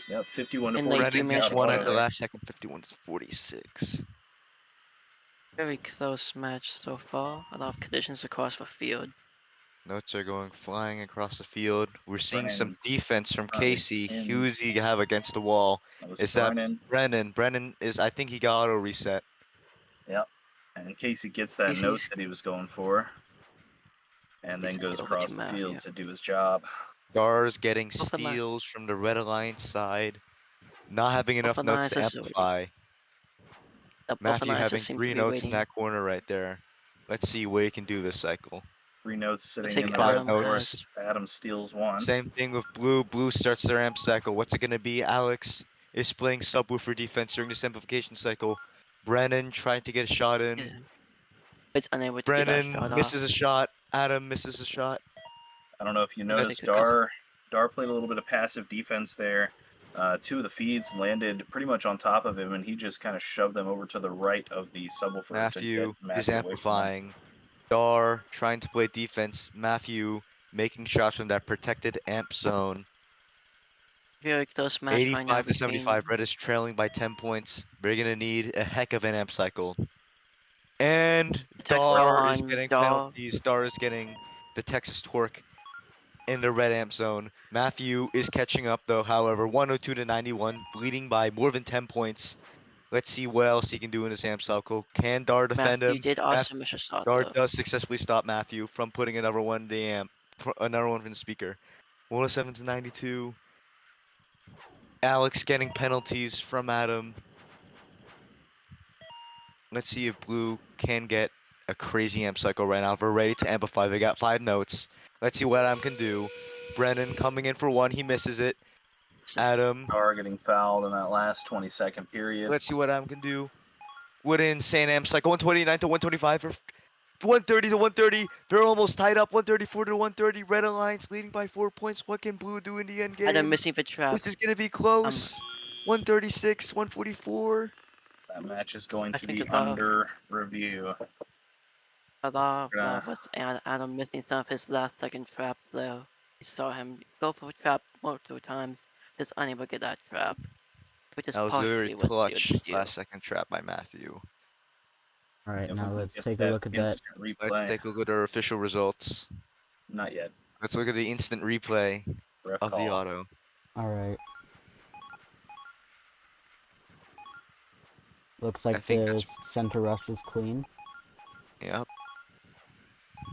Yep, 51 to And they do 46. Brennan manage gets to one pull at it the out. last second, 51 to 46. Very close match so far. A lot of collisions across the field. Notes are going flying across the field. We're seeing some Brennan defense from currently Casey. in. Who's he have against the wall? That was Is that Brennan. Brennan? Brennan is, I think he got auto reset. Yep. And Casey gets that note Casey's- that he was going for, and then Casey goes over to across the field Matthew. to do his job. Dar's getting Both alli- steals from the Red Alliance side. Not having enough Both notes to alliances already- amplify. Both Matthew alliances having seem 3 to be notes in waiting. that corner right there. Let's see what he can do this cycle. 3 notes sitting like in the Adam red for has- us. Adam steals one. Same thing with Blue. Blue starts their amp cycle. What's it going to be? Alex is playing subwoofer defense during this amplification cycle. Brennan trying to get a shot in. Yeah. It's unable to get that Brennan shot misses a shot. Adam misses a shot. I don't know if you Looks noticed, like a good- Dar played a little bit of passive defense there. 2 of the feeds landed pretty much on top of him, and he just kind of shoved them over to the right of the subwoofer. Matthew to get is Matthew away from him. amplifying. Dar trying to play defense. Matthew making shots from that protected amp zone. Very close match right now 85 to 75. between. Red is trailing by 10 points. We're going to need a heck of an amp cycle. And Attack Dar is on getting Dar. penalties. Dar is getting the Texas torque in the red amp zone. Matthew is catching up though, however, 102 to 91, leading by more than 10 points. Let's see what else he can do in this amp cycle. Can Dar defend Matthew him? did also miss a shot Dar though. does successfully stop Matthew from putting another one in the amp, another one from the speaker. 107 to 92. Alex getting penalties from Adam. Let's see if Blue can get a crazy amp cycle right now. We're ready to amplify. They got 5 notes. Let's see what Adam can do. Brennan coming in for 1. He misses it. Adam. Dar getting fouled in that last 20-second period. Let's see what Adam can do. What an insane amp cycle. 129 to 125 for 130 to 130. They're almost tied up. 134 to 130. Red Alliance leading by 4 points. What can Blue do in the end game? Adam missing the trap. This is gonna be close. 136, 144. That match is going I to think be it's off. under review. That was Adam missing some of his last second trap though. We saw him go for a trap multiple times, just unable to get that trap. Which is That was a very partially what sealed clutch the deal. last second trap by Matthew. All right, If now we let's get take a look at that. instant replay. Let's take a look at our official results. Not yet. Let's look at the instant replay Ref of the call. auto. All right. Looks I like think the that's- center rush was clean. Yep.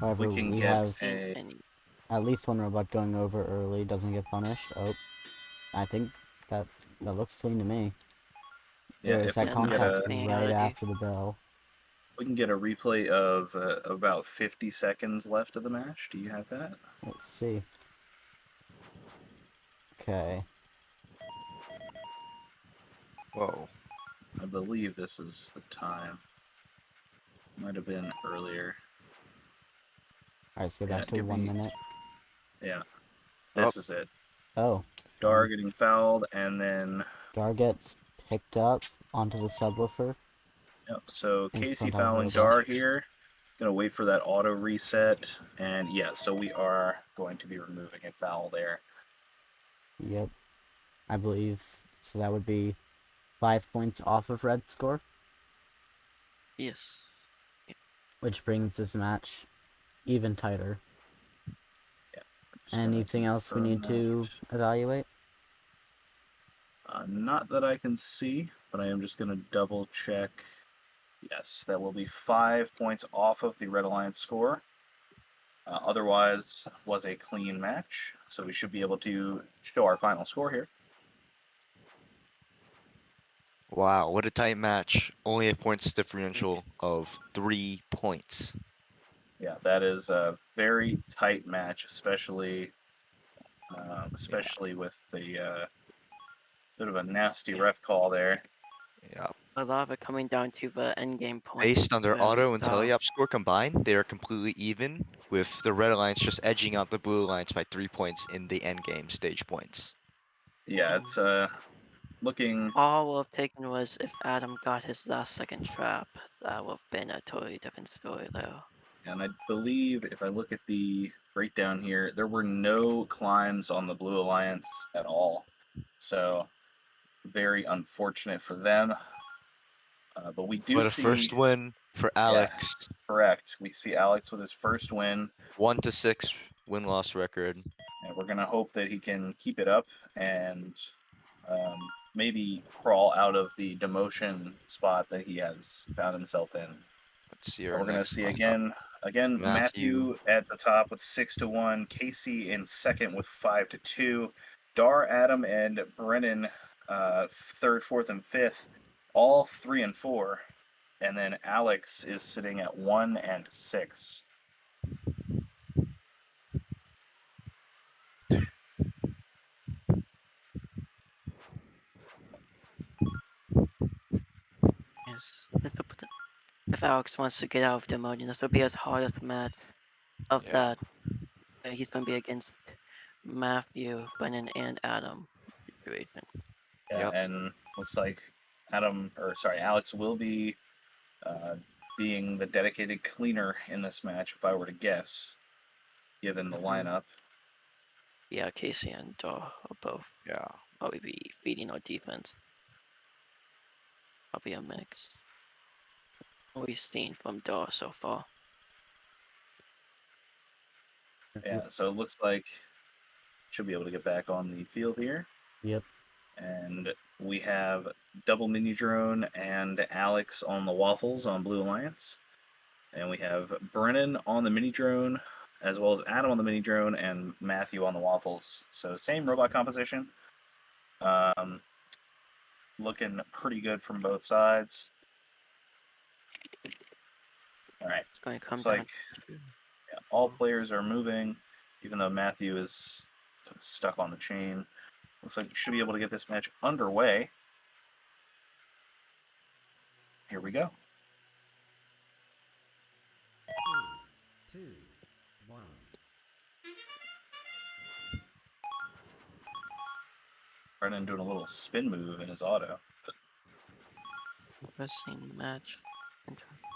However, We can we get have a at least one robot going over early, doesn't get punished. Oh, I think that looks clean to me. yeah. There's If that we can get contact a Yeah, right yeah. after the bell. we can get a replay of about 50 seconds left of the match. Do you have that? Let's see. Okay. Whoa. I believe this is the time. Might have been earlier. All right, let's go Yeah, back to give 1 me- minute. Yeah. This is it. Oh, Dar getting fouled, and then Dar gets picked up onto the subwoofer. yep. So In Casey front of fouling robot. Dar here. Gonna wait for that auto reset, and yeah. So we are going to be removing a foul there. Yep, I believe. So that would be 5 points off of red score, Yes. which brings this match even tighter. Just gonna Anything else we confirm need that. to evaluate? Not that I can see, but I am just going to double check. Yes, that will be 5 points off of the Red Alliance score. Otherwise, was a clean match, so we should be able to show our final score here. Wow, what a tight match. Only a points differential of 3 points. Yeah, that is a very tight match, especially with the bit of a nasty ref call there. Yeah. A lot of it coming down to the end game point. Based on their where we auto and saw- teleop score combined, they are completely even, with the Red Alliance just edging out the Blue Alliance by 3 points in the end game stage points. Yeah, it's looking. All we've taken was if Adam got his last second trap, that would have been a totally different story though. And I believe if I look at the breakdown here, there were no climbs on the Blue Alliance at all. So very unfortunate for them. But we do But a see first win for Alex. correct. We see Alex with his first win, 1-6 win-loss record. and we're gonna hope that he can keep it up and maybe crawl out of the demotion spot that he has found himself in. Let's see We're our gonna next see lineup. again Matthew. Matthew at the top with 6-1, Casey in second with 5-2, Dar, Adam, and Brennan third, fourth, and fifth, all 3 and 4, and then Alex is sitting at 1 and 6. Yes. If Alex wants to get out of demotion, this will be his hardest match of Yeah. that. He's going to be against Matthew, Brennan, and Adam situation. Yeah, Yep. and looks like Alex will be being the dedicated cleaner in this match, if I were to guess, given the Mhm. lineup. Yeah, Casey and Daw will both Yeah. probably be feeding our defense. Probably a mix. What we've seen from Daw so far. Yeah, so it looks like should be able to get back on the field here. Yep. And we have double mini drone and Alex on the waffles on Blue Alliance. And we have Brennan on the mini drone, as well as Adam on the mini drone and Matthew on the waffles. So same robot composition. Looking pretty good from both sides. All right. It's going to come Looks down like to all players are moving, even though Matthew is stuck on the chain. Looks like we should be able to get this match underway. Here we go. 3, 2, 1. Brennan doing a little spin move in his auto. interesting match.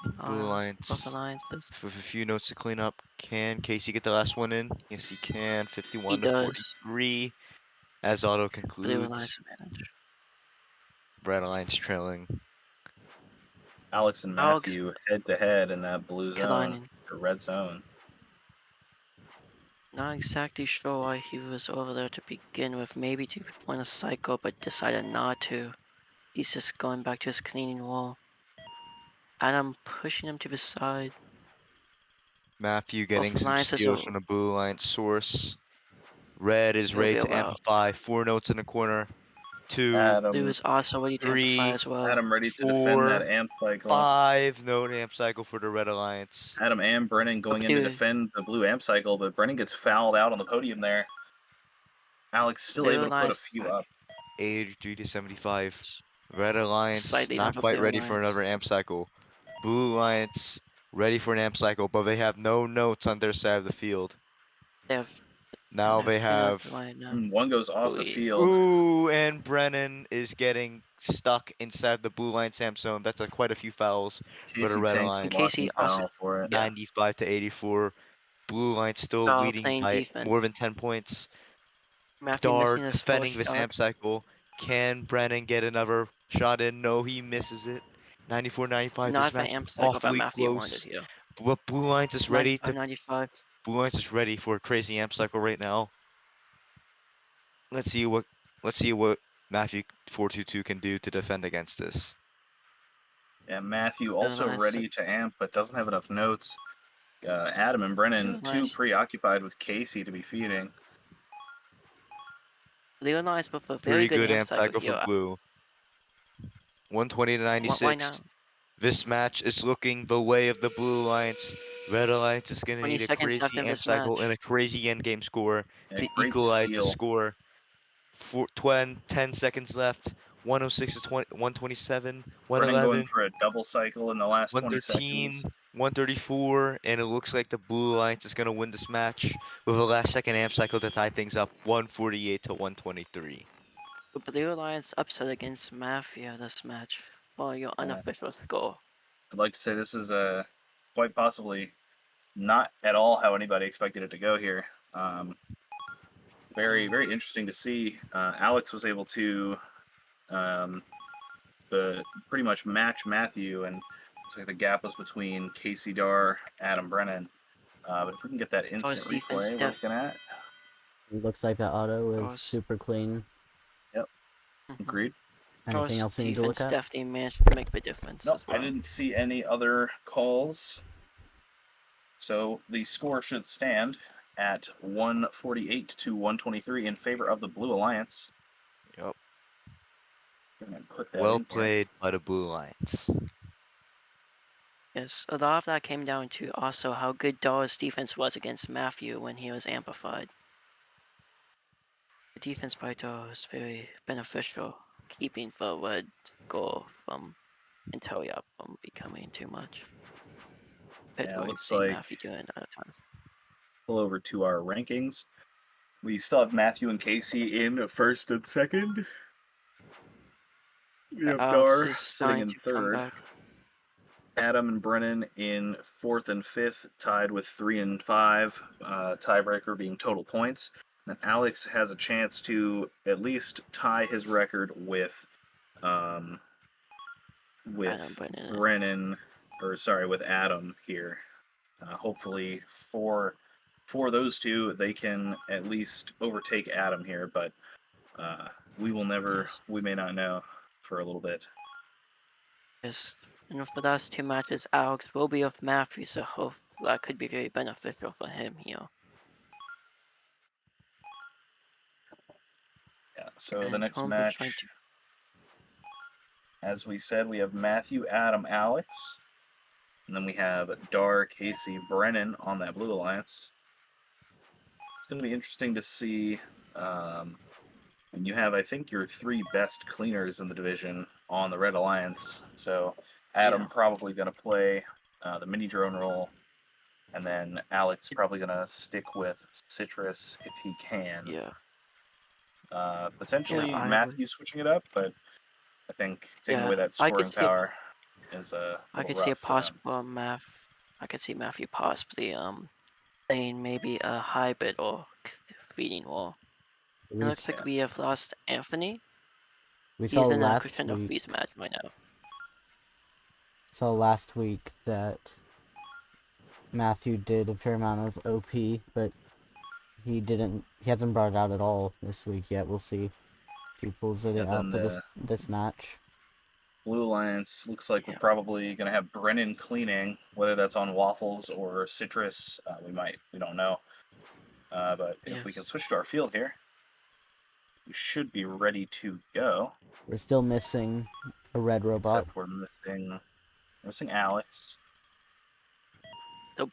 Blue Both Alliance alliances. with a few notes to clean up. Can Casey get the last one in? Yes, he can. He 51 to does. 43. As auto Blue alliance concludes, advantage. Red Alliance trailing. Alex and Alex Matthew head to head in that blue zone Kalainen. or red zone. Not exactly sure why he was over there to begin with. Maybe to want to cycle, but decided not to. He's just going back to his cleaning wall. And I'm pushing him to the side. Matthew getting Both some alliances steals are from the Blue Alliance source. Red is will ready be to about. amplify. 4 notes in the corner. 2, Blue Adam, is also ready to amplify 3, as well. Adam ready to defend that 4, amp cycle. 5 note amp cycle for the Red Alliance. Adam and Brennan going in to defend the blue amp cycle, but Brennan gets fouled out on the podium there. Alex still Blue able to put a alliance few back. up. 83 to 75. Red Alliance Slightly not down for quite Blue ready for Alliance. another amp cycle. Blue Alliance ready for an amp cycle, but they have no notes on their side of the field. They have Now they three notes have. right now. One goes off the Believe. field. Ooh, and Brennan is getting stuck inside the Blue Alliance amp zone. That's quite a few fouls for the Casey Red tanks a Alliance. Casey blocking also, foul for it. yeah, 95 to 84. Blue Alliance still leading playing by defense. more than 10 points. Matthew Dar missing his defending fourth this shot. amp cycle. Can Brennan get another shot in? No, he misses it. 94-95. Not This the match amp cycle that awfully Matthew wanted close. here. But Blue Alliance is ready 95, to. 95. Blue Alliance is ready for a crazy amp cycle right now. Let's see what Matthew 422 can do to defend against this. And Matthew also nice. ready to amp, but doesn't have enough notes. Adam and Brennan too Nice. preoccupied with Casey to be feeding. Blue Alliance with a Pretty very good good amp amp cycle cycle for here. Blue. 120 to Why 96. now? This match is looking the way of the Blue Alliance. Red Alliance is going to 20 need a seconds left crazy in amp this cycle match. and a crazy endgame score Yeah, to great equalize the steal. score. 10 seconds left. 106 to 127, Brennan going 111, for a double cycle in the last 20 113, seconds. 134, and it looks like the Blue Alliance is going to win this match with a last second amp cycle to tie things up 148 to 123. The Blue Alliance upset against Mafia this match for your Yeah. unofficial score. I'd like to say this is quite possibly not at all how anybody expected it to go here. Very, very interesting to see. Alex was able to pretty much match Matthew, and it's like the gap was between Casey Dar, Adam Brennan. But if we can get that instant Force defense replay we're step. looking at. It looks like that auto is Force. super clean. Agreed. Anything else we need to look Defense at? definitely managed to make the difference Nope, as well. I didn't see any other calls. So the score should stand at 148 to 123 in favor of the Blue Alliance. Yep. Gonna put that Well in here. played by the Blue Alliance. Yes, a lot of that came down to also how good Dar's defense was against Matthew when he was amplified. The defense by Dar was very beneficial, keeping the red goal from Antonia from becoming too much. Yeah, it looks Seeing like Matthew doing that at times. pull over to our rankings. We still have Matthew and Casey in first and second. We have Alex Dar is sitting starting in to come third. back. Adam and Brennan in fourth and fifth, tied with 3 and 5. Tiebreaker being total points. And Alex has a chance to at least tie his record with Adam Brennan. Brennan, or sorry, with Adam here. Hopefully for those two, they can at least overtake Adam here, but we will never, Yes. we may not know for a little bit. Yes. And with the last two matches, Alex will be with Matthew, so hope that could be very beneficial for him here. Yeah, so the And next Holmes is trying match, to. as we said, we have Matthew, Adam, Alex. And then we have Dar, Casey, Brennan on that Blue Alliance. It's going to be interesting to see. And you have, I think, your 3 best cleaners in the division on the Red Alliance. So Adam Yeah. probably going to play the mini drone role, and then Alex probably going to stick with Citrus if he can. Yeah. Potentially I would. Matthew switching it up, but I think taking away Yeah. that I could scoring see. power is a I little could see a rough for them. possible I could see Matthew possibly playing maybe a hybrid or feeding wall. It We looks like we have lost Anthony. we He's saw in a last crescendo week. freeze match right now. Saw last week that Matthew did a fair amount of OP, but he hasn't brought it out at all this week yet. We'll see if he pulls it Yeah, out then for the this match. Blue Alliance looks like we're Yeah. probably going to have Brennan cleaning, whether that's on Waffles or Citrus. We don't know. But if we can Yes. switch to our field here, we should be ready to go. We're still missing a red robot. Except we're missing Alex. So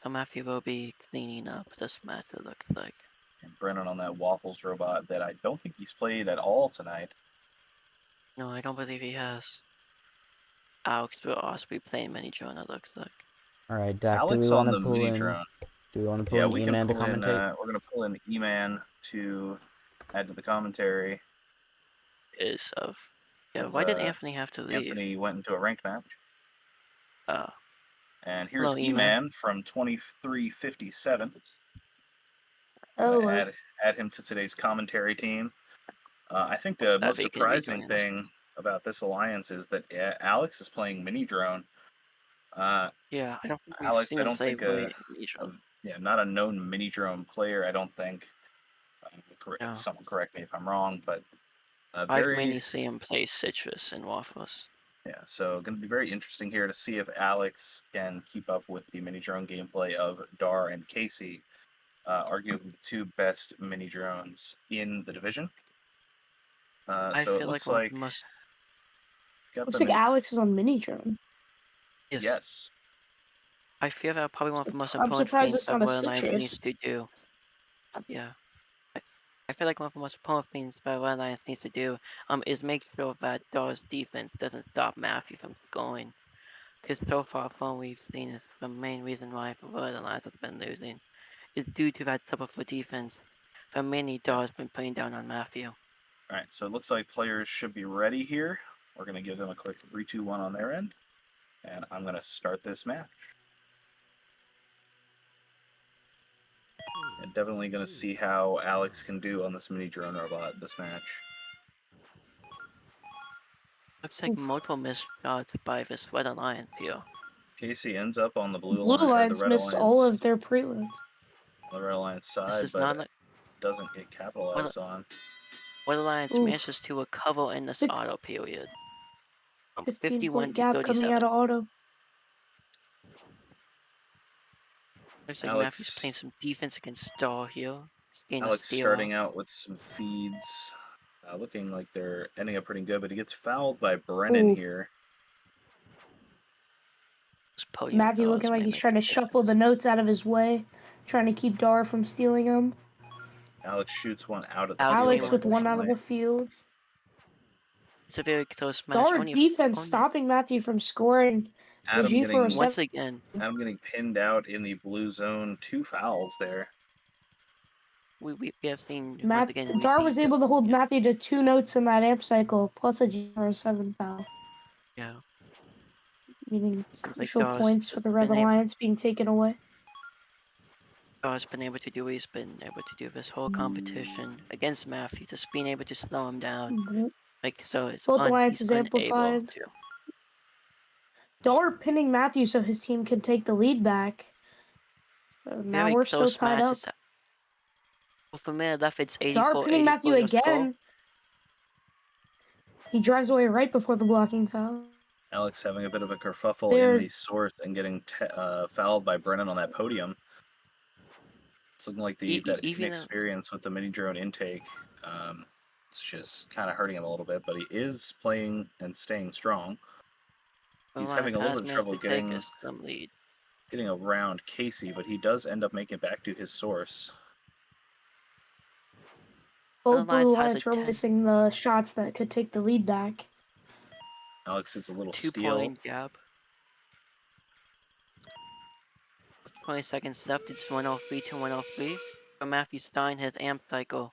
so Matthew will be cleaning up this match. It looks like. And Brennan on that Waffles robot that I don't think he's played at all tonight. No, I don't believe he has. Alex will also be playing mini drone. It looks like. All right, Dak. Do Alex we on want to the pull mini in? drone. Do we want to pull Yeah, in we can E-Man to pull in. commentate? We're going to pull in E-Man to add to the commentary. Is of. Yeah. As, Why did Anthony have to leave? Anthony went into a ranked match. And here's Hello, E-Man. E-Man from 2357. Oh, Add him to today's commentary team. I think the most That'd be gonna be surprising joining us. thing about this alliance is that Alex is playing mini drone. Yeah, I don't think we've Alex, seen I him don't play think really mini drone. not a known mini drone player. I don't think. No. Someone correct me if I'm wrong, but I've mainly seen him play Citrus and Waffles. Yeah, so going to be very interesting here to see if Alex can keep up with the mini drone gameplay of Dar and Casey, arguably the 2 best mini drones in the division. I So feel it looks like one of like the most. got looks them like in Alex is on mini drone. Yes. I feel that probably one of the most I'm important surprised things it's that not a Royal Alliance needs Citrus. to do. Yeah. I feel like one of the most important things that Royal Alliance needs to do is make sure that Dar's defense doesn't stop Matthew from scoring. Because so far from what we've seen is the main reason why the Royal Alliance has been losing is due to that type of a defense that mainly Dar's been putting down on Matthew. All right, so it looks like players should be ready here. We're going to give them a quick 3, 2, 1 on their end, and I'm going to start this match. And definitely going to see how Alex can do on this mini drone robot this match. Looks like multiple missed shots by this Red Alliance here. Casey ends up on the Blue the Alliance Red missed Alliance, all of their prelims. on the Red Alliance This side, is but not like doesn't get capitalized on. Red Alliance Oof. manages to recover in this Six- auto period. 15-point 51 to gap coming 37. out of auto. Looks like Alex- Matthew's playing some defense against Star here. He's getting a Alex steal starting out. out with some feeds, looking like they're ending up pretty good, but he gets fouled by Brennan Ooh. here. Those podium Matthew fouls looking like may he's make trying a to shuffle the difference. notes out of his way, trying to keep Dar from stealing them. Alex shoots one out of the Alex field, Alex with one out of unfortunately. the field. It's a very close match. Dar defense stopping Matthew from scoring. The Adam G407. Once again, Adam getting pinned out in the blue zone. 2 fouls there. we have seen once again. Dar was repeat able to hold Matthew to 2 notes in that amp cycle, plus a G407 foul. Yeah. Meaning Seems like crucial Dar's points for the Red been able- Alliance being taken away. Dar's been able to do what he's been able to do this whole competition against Matthew, just being able to slow him down. Like so, it's Both he's alliances unable amplified. to. Dar pinning Matthew so his team can take the lead back. So now Very we're still close tied up. matches. Well, for me, left it's Dar 84, pinning 84 Matthew your score. again. He drives away right before the blocking foul. Alex having a bit of a kerfuffle They're- in the source and getting fouled by Brennan on that podium. It's looking like that even inexperience with the mini drone intake. It's just kind of hurting him a little bit, but he is playing and staying strong. He's Blue having Lines a little has bit of managed trouble to take us some lead. getting around Casey, but he does end up making it back to his source. Both Blue Lines blue has a lines were 10 missing the shots that could take the lead back. Alex hits a little 2 steal. point gap. 20 seconds left. It's 103 to 103. For Matthew Stein, his amp cycle.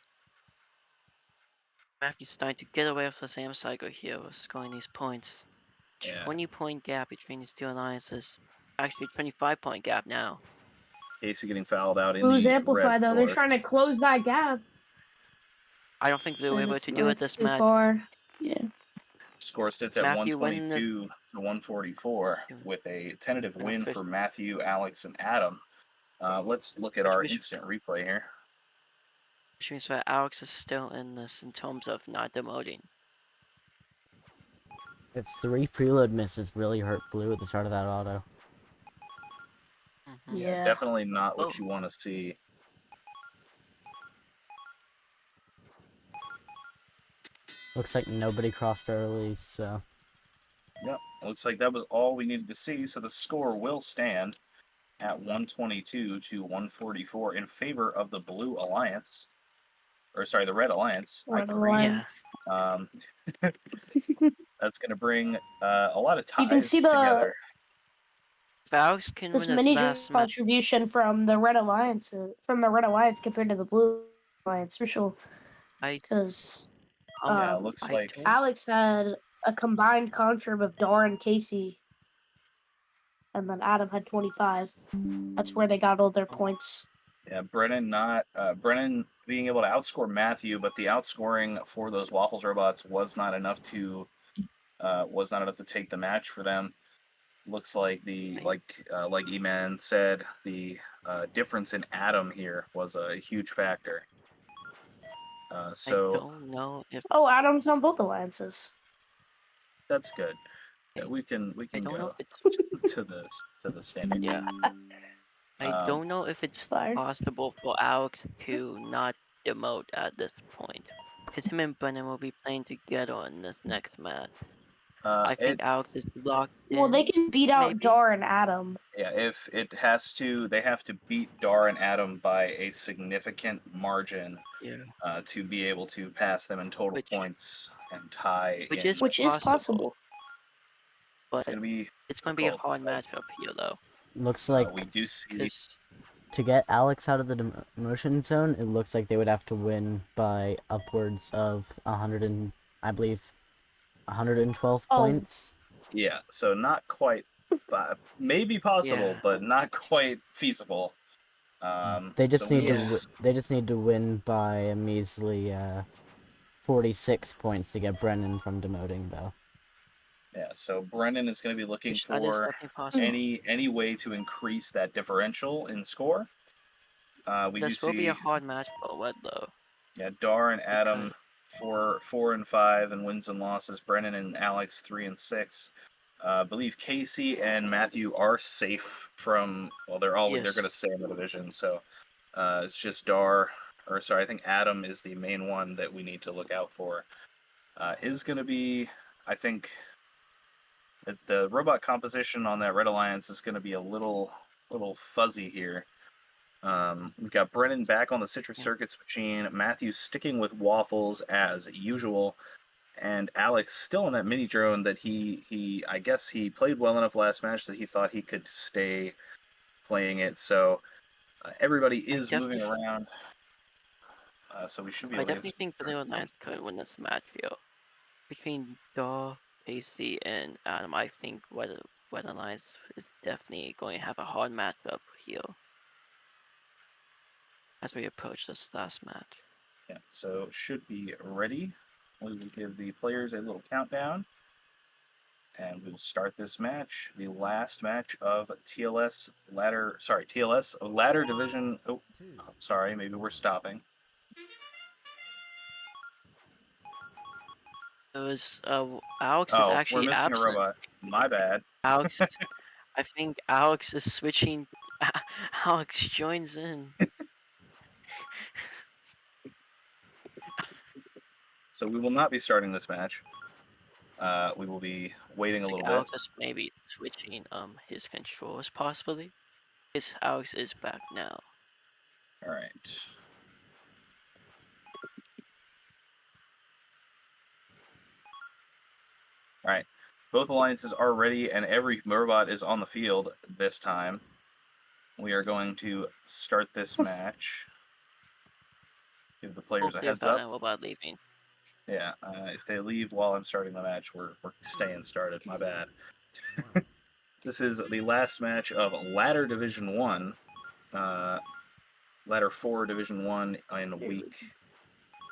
Matthew Stein to get away with his amp cycle here was scoring these points. Yeah. 20-point gap between these two alliances. Actually, 25-point gap now. Casey getting fouled out in Blues the amplify red though. They're source. trying to close that gap. I don't think they were And able to do it it's this too match. far. Yeah. Score sits at Matthew winning 122 to 144 Yeah. with a tentative And win for Matthew, Alex, and Adam. Let's look at our instant replay here. Which means that Alex is still in this in terms of not demoting. If 3 preload misses really hurt blue at the start of that auto. Mhm. Yeah, Yeah. definitely not what Oh. you want to see. Looks like nobody crossed early, so Yep, looks like that was all we needed to see, so the score will stand at 122 to 144 in favor of the Blue Alliance. Or, sorry, the Red Alliance. Red I agree. Alliance. That's going to bring a lot of ties You can see together. If Alex can this win this mini last match, contribution from the Red Alliance compared to the Blue Alliance, crucial. I Because Yeah, it looks I like don't Alex had a combined contrib of Dar and Casey, and then Adam had 25. That's where they got all their points. yeah, Brennan being able to outscore Matthew, but the outscoring for those Waffles robots was not enough to take the match for them. Looks like like E-Man said, the difference in Adam here was a huge factor. I So don't know if Oh, Adam's on both alliances. that's good. Yeah, I- we can I don't know go if it's to the standings. yeah. I don't know if it's Fire. possible for Alex to not demote at this point. Because him and Brennan will be playing together in this next match. I think Alex is locked in. Well, they can beat out maybe? Dar and Adam. Yeah, if it has to, they have to beat Dar and Adam by a significant margin Yeah. to be able to pass them in total Which- points and tie. Which in. is Which is possible. But It's gonna be it's going to be a difficult. hard matchup here, though. looks like we do see. Because to get Alex out of the demotion zone, it looks like they would have to win by upwards of 100 and I believe 112 Oh. points. Yeah, so not quite, maybe possible, Yeah. but not quite feasible. They just so we need will to they just need to win by a measly 46 points to get Brennan from demoting, though. Yeah, so Brennan is going to be looking which that is for definitely possible. any way to increase that differential in score. We This do will be a see, hard match for Wed, though. yeah, Dar and Adam 4 and 5 in wins and losses. Brennan and Alex 3 and 6. I believe Casey and Matthew are safe from. Well, they're going to stay in the division. So it's just Dar, or sorry, I think Adam is the main one that we need to look out for. Is going to be, I think, the robot composition on that Red Alliance is going to be a little fuzzy here. We've got Brennan back on the Citrus Circuits machine, Matthew sticking with Waffles as usual, and Alex still in that mini drone that he I guess he played well enough last match that he thought he could stay playing it. So everybody is moving around. So we should be I able to definitely think Blue Alliance could win this match here. Between Daw, Casey, and Adam, I think Red Alliance is definitely going to have a hard matchup here as we approach this last match. Yeah, so should be ready. We will give the players a little countdown. And we will start this match, the last match of TLS Ladder Division. Oh, sorry, maybe we're stopping. It was Alex is We're actually missing absent. a robot. My bad. Alex, I think Alex is switching. Alex joins in. So we will not be starting this match. we will be waiting a Looks like little bit. Alex is maybe switching his controls possibly. His Alex is back now. All right. All right. Both alliances are ready, and every robot is on the field this time. We are going to start this match. Give the players a Hopefully heads without up. a robot leaving. Yeah, if they leave while I'm starting the match, we're staying started. My bad. This is the last match of Ladder Division 1. Ladder 4 Division 1 in week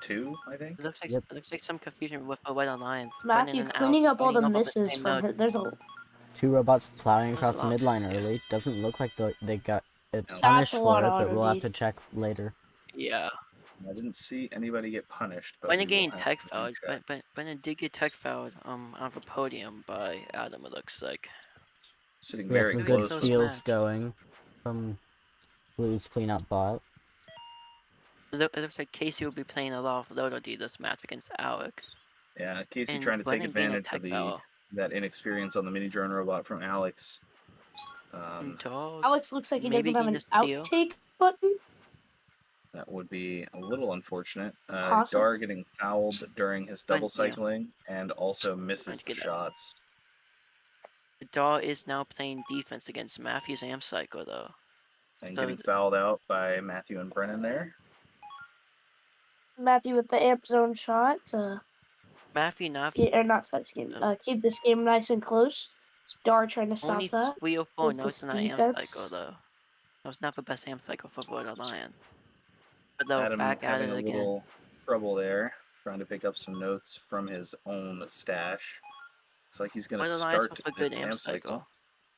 2, I think. It looks like Yep. it looks like some confusion with the White Alliance. Matthew Brennan and cleaning Alex up all the joining the misses same from node. his, there's a 2 robots plowing There's a across the lot midline here. early. Doesn't look like they got it No. punished That's a lot for it, of but we'll have auto-D. to check later. Yeah. I didn't see anybody get punished, but Brennan we will getting have tech to fouled, check. but Brennan did get tech fouled off a podium by Adam, it looks like. Sitting We got very some Really good close. close steals match. going from Blue's cleanup bot. It looks like Casey will be playing a lot of Loto D this match against Alex. Yeah, Casey And trying to take Brennan getting a advantage of tech foul. that inexperience on the mini drone robot from Alex. And Dog Alex looks like he maybe doesn't have getting an a steal. outtake button. That would be a little unfortunate. Possible. Dar getting fouled during his double But, yeah. cycling and also misses Trying to the get that. shots. Daw is now playing defense against Matthew's Amp Cycle though. And So getting fouled out by Matthew and Brennan there. Matthew with the amp zone shot to Matthew not or not touch this game. Keep this game nice and close. Dar trying to stop only that. 304 with notes this in that Amp defense. Cycle though. That was not the best Amp Cycle for Void Alliance. But though Adam back at having it a again. little trouble there, trying to pick up some notes from his own stash. Looks like he's going to Void Alliance start with a this good Amp Cycle.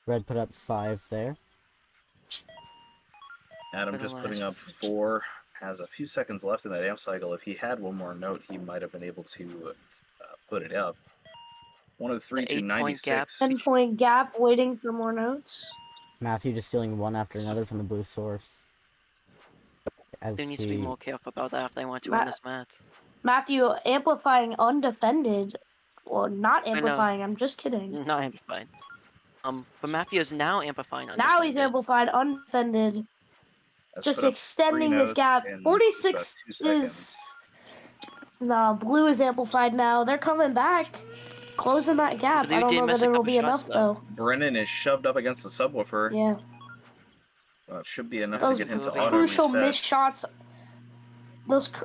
Red put up 5 there. Adam Void just Alliance putting up with- 4. Has a few seconds left in that amp cycle. If he had one more note, he might have been able to put it up. 103 The to 8-point gap. 96. 10-point gap, waiting for more notes. Matthew just stealing one after another from the blue source. As They need to be he more careful about that if they want to win this match. Matthew amplifying undefended. Well, not know. amplifying. I'm just kidding. Not amplifying. But Matthew is now amplifying. Now he's undefended. amplified undefended. Has Just put up 3 extending this notes gap. in just 46 about 2 seconds. is. No, blue is amplified now. They're coming back. Closing that gap. Blue I don't did know miss that a it'll couple be shots, enough, though. Brennan is shoved up against the subwoofer. Yeah. It should be enough Those to get him to moving. auto crucial reset. missed shots.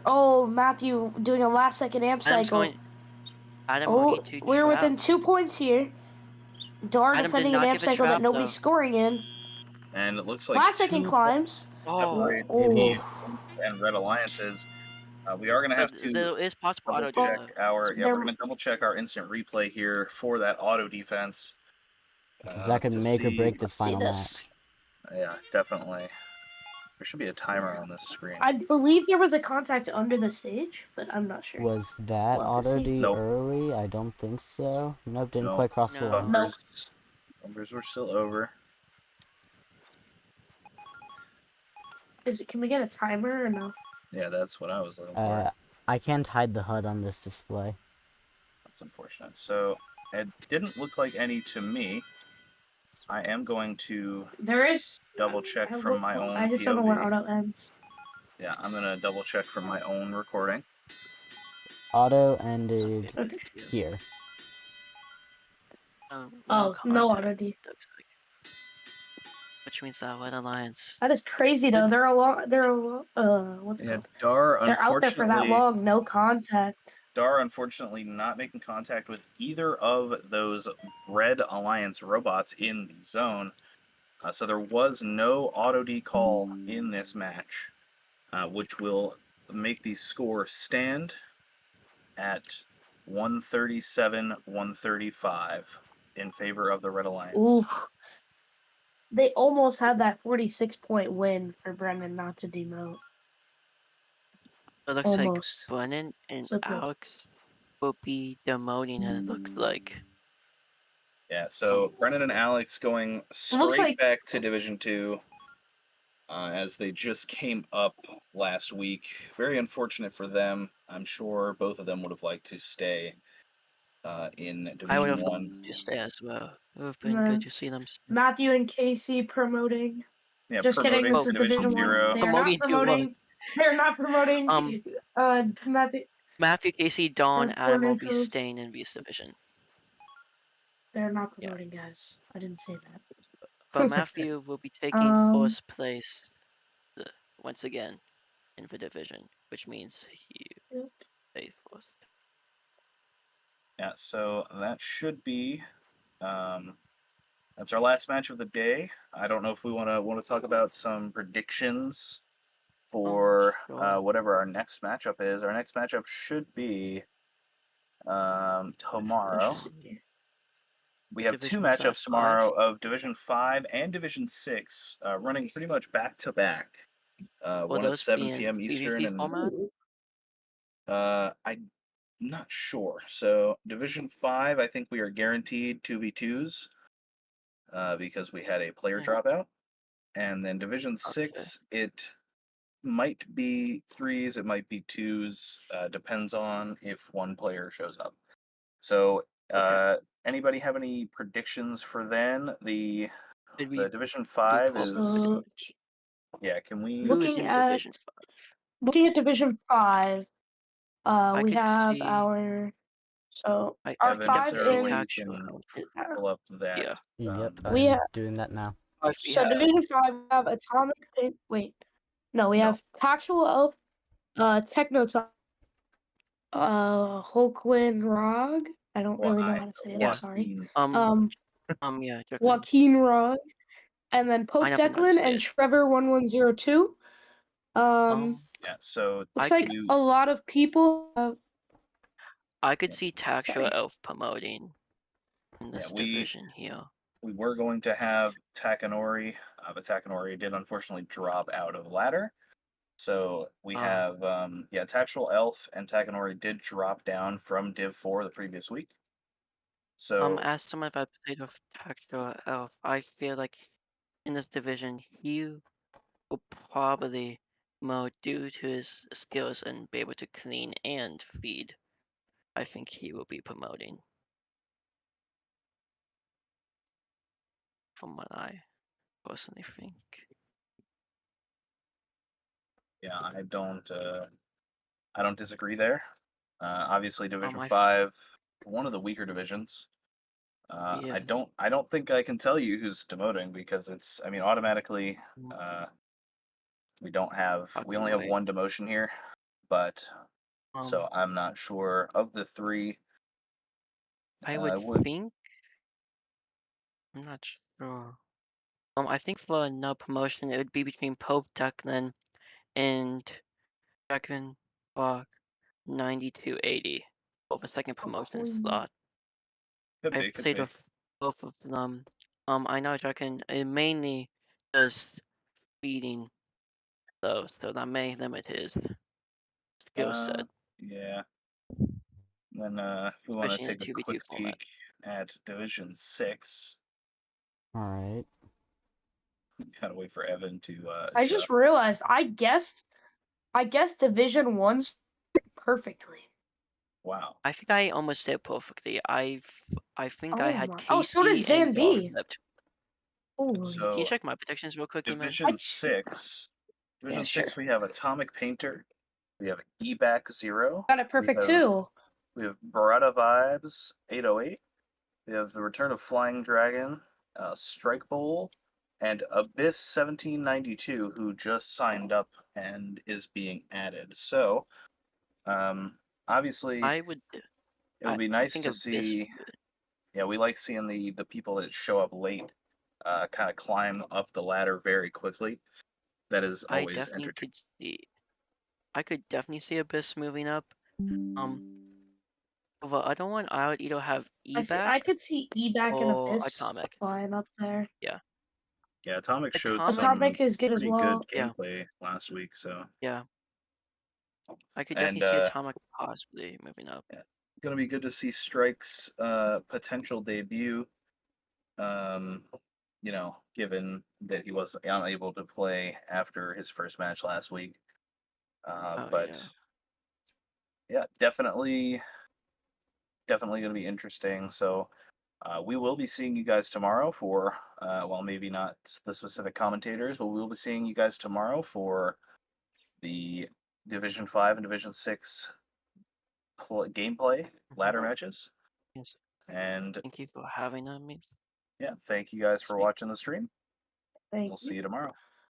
Oh, Matthew doing a last second amp Adam's cycle. going. Adam Oh, need to we're trap. within 2 points here. Dar Adam did defending an not amp give a cycle that trap, nobody's though. scoring in. And it looks like Last second 2 climbs. Oh, separate Oh. the and red alliances. We are going to have but to there is possible double auto check our. Yeah, There- we're going to double check our instant replay here for that auto defense. because that could to make or see- break this See final this. match. Yeah, definitely. There should be a timer on this screen. I believe there was a contact under the stage, but I'm not sure. Was that We'll have to auto see. D Nope. early? I don't think so. Nope, didn't Nope. quite cross the No. line. Numbers were still over. Can we get a timer or no? Yeah, that's what I was looking for. I can't hide the HUD on this display. That's unfortunate. So it didn't look like any to me. I am going to There is. double check I from my hope- own I just don't know where POV. auto ends. Yeah, I'm gonna double check from my own recording. Auto ended Okay. here. Oh, contact, no auto D. looks like. Which means that White Alliance. That is crazy though. They're a long. What's it Yeah, called? Dar They're out there for that unfortunately, long. No contact. Dar unfortunately not making contact with either of those Red Alliance robots in the zone. So there was no auto D call in this match, which will make the score stand at 137-135 in favor of the Red Alliance. Ooh. They almost had that 46-point win for Brendan not to demote. It looks Almost. like Brennan and So close. Alex will be demoting it, it looks like. Yeah, so Brennan and Alex going straight like- back to Division 2 as they just came up last week. Very unfortunate for them. I'm sure both of them would have liked to stay in I would Division have One. loved to stay as well. It would have And been then good to see them stay. Matthew and Casey promoting. Yeah, Just kidding. promoting This to is Division Division One. Zero. They are Promoting not to what? promoting. They're not promoting. Matthew. Matthew, Casey, Dawn, They're four Adam will be neutrals. staying in Beast Division. They're not Yeah. promoting, guys. I didn't say that. But Matthew will be taking first place once again in the division, which means he Yep. stays first. Yeah, so that should be that's our last match of the day. I don't know if we want to talk about some predictions for Sure. whatever our next matchup is. Our next matchup should be tomorrow. Let's see. We have Division two matchups 5. tomorrow of Division 5 and Division 6, running pretty much back to back. Will One at those 7 be in p.m. Eastern, PvP and format? I'm not sure. So Division 5, I think we are guaranteed 2v2s because we had a player Yeah. dropout. And then Division Okay. 6, it might be 3s, it might be 2s, depends on if one player shows up. So anybody have any predictions for then? The Did we Division do 5 polls? is, So, yeah, can we... Who's looking in at Division 5? looking at Division 5, I we could have see. our I our could Evan, is 5 there a way in. you can pull up that? Yeah. Yep, We I'm have doing that now. We so have Division 5 we have Atomic. Wait, no, we have Tactual Elf, Technotype, Hulkwin Rog. I don't really know how to say it. Yeah. I'm sorry. yeah, Joaquin. Joaquin Rog, and then Pope I know from how to Declan say and it. Trevor 1102. Yeah, so Looks like a lot of people have. I could see Tactual Sorry. Elf promoting in this division here. we were going to have Takanori, but Takanori did unfortunately drop out of ladder. So we have, Tactual Elf and Takanori did drop down from Div 4 the previous week. So As someone that played with Tactual Elf, I feel like in this division he will probably promote due to his skills and be able to clean and feed. I think he will be promoting. From what I personally think. yeah, I don't disagree there. Obviously, Division I 5, one of the weaker divisions. Yeah. I don't think I can tell you who's demoting because it's, I mean, automatically, we only have one demotion here, but so I'm not sure of the three. I would think. I'm not sure. I think for no promotion it would be between Pope Declan and Declan Block 9280 for the second promotion slot. I played with both of them. I know Declan mainly does feeding though, so that may limit his skill set. Yeah. Then if we want to Especially in take the a 2v2 quick format. peek at Division 6. All right. Gotta wait for Evan to. I just realized I guessed Division 1's perfectly. Wow. I think I almost did perfectly. I think I had Casey so did and Zan Dar B. flipped. Holy. So Can you check my predictions real quickly, man? Division 6. Division Yeah, 6, sure. we have Atomic Painter. We have eBack 0. Got it perfect too. We have Beretta Vibes 808. We have the Return of Flying Dragon, Strike Bowl, and Abyss 1792, who just signed up and is being added. So, obviously, I would. it would be I nice think to of this. see. Yeah, we like seeing the people that show up late, kind of climb up the ladder very quickly. That is I always definitely entertaining. could see. I could definitely see Abyss moving up. For the other one, I would either have I could see eBack and or Abyss Atomic. flying up there. Yeah. Yeah, Atomic showed Atomic some is good as pretty well. good gameplay last week, so. Yeah. I could And, definitely see Atomic possibly moving up. Yeah, gonna be good to see Strike's potential debut. You know, given that he was unable to play after his first match last week. But yeah, definitely definitely going to be interesting. So we will be seeing you guys tomorrow for, well, maybe not the specific commentators, but we will be seeing you guys tomorrow for the Division 5 and Division 6 gameplay ladder matches. Yes. And Thank you for having me. yeah, thank you guys for Sweet. watching the stream. Thank We'll you. see you tomorrow.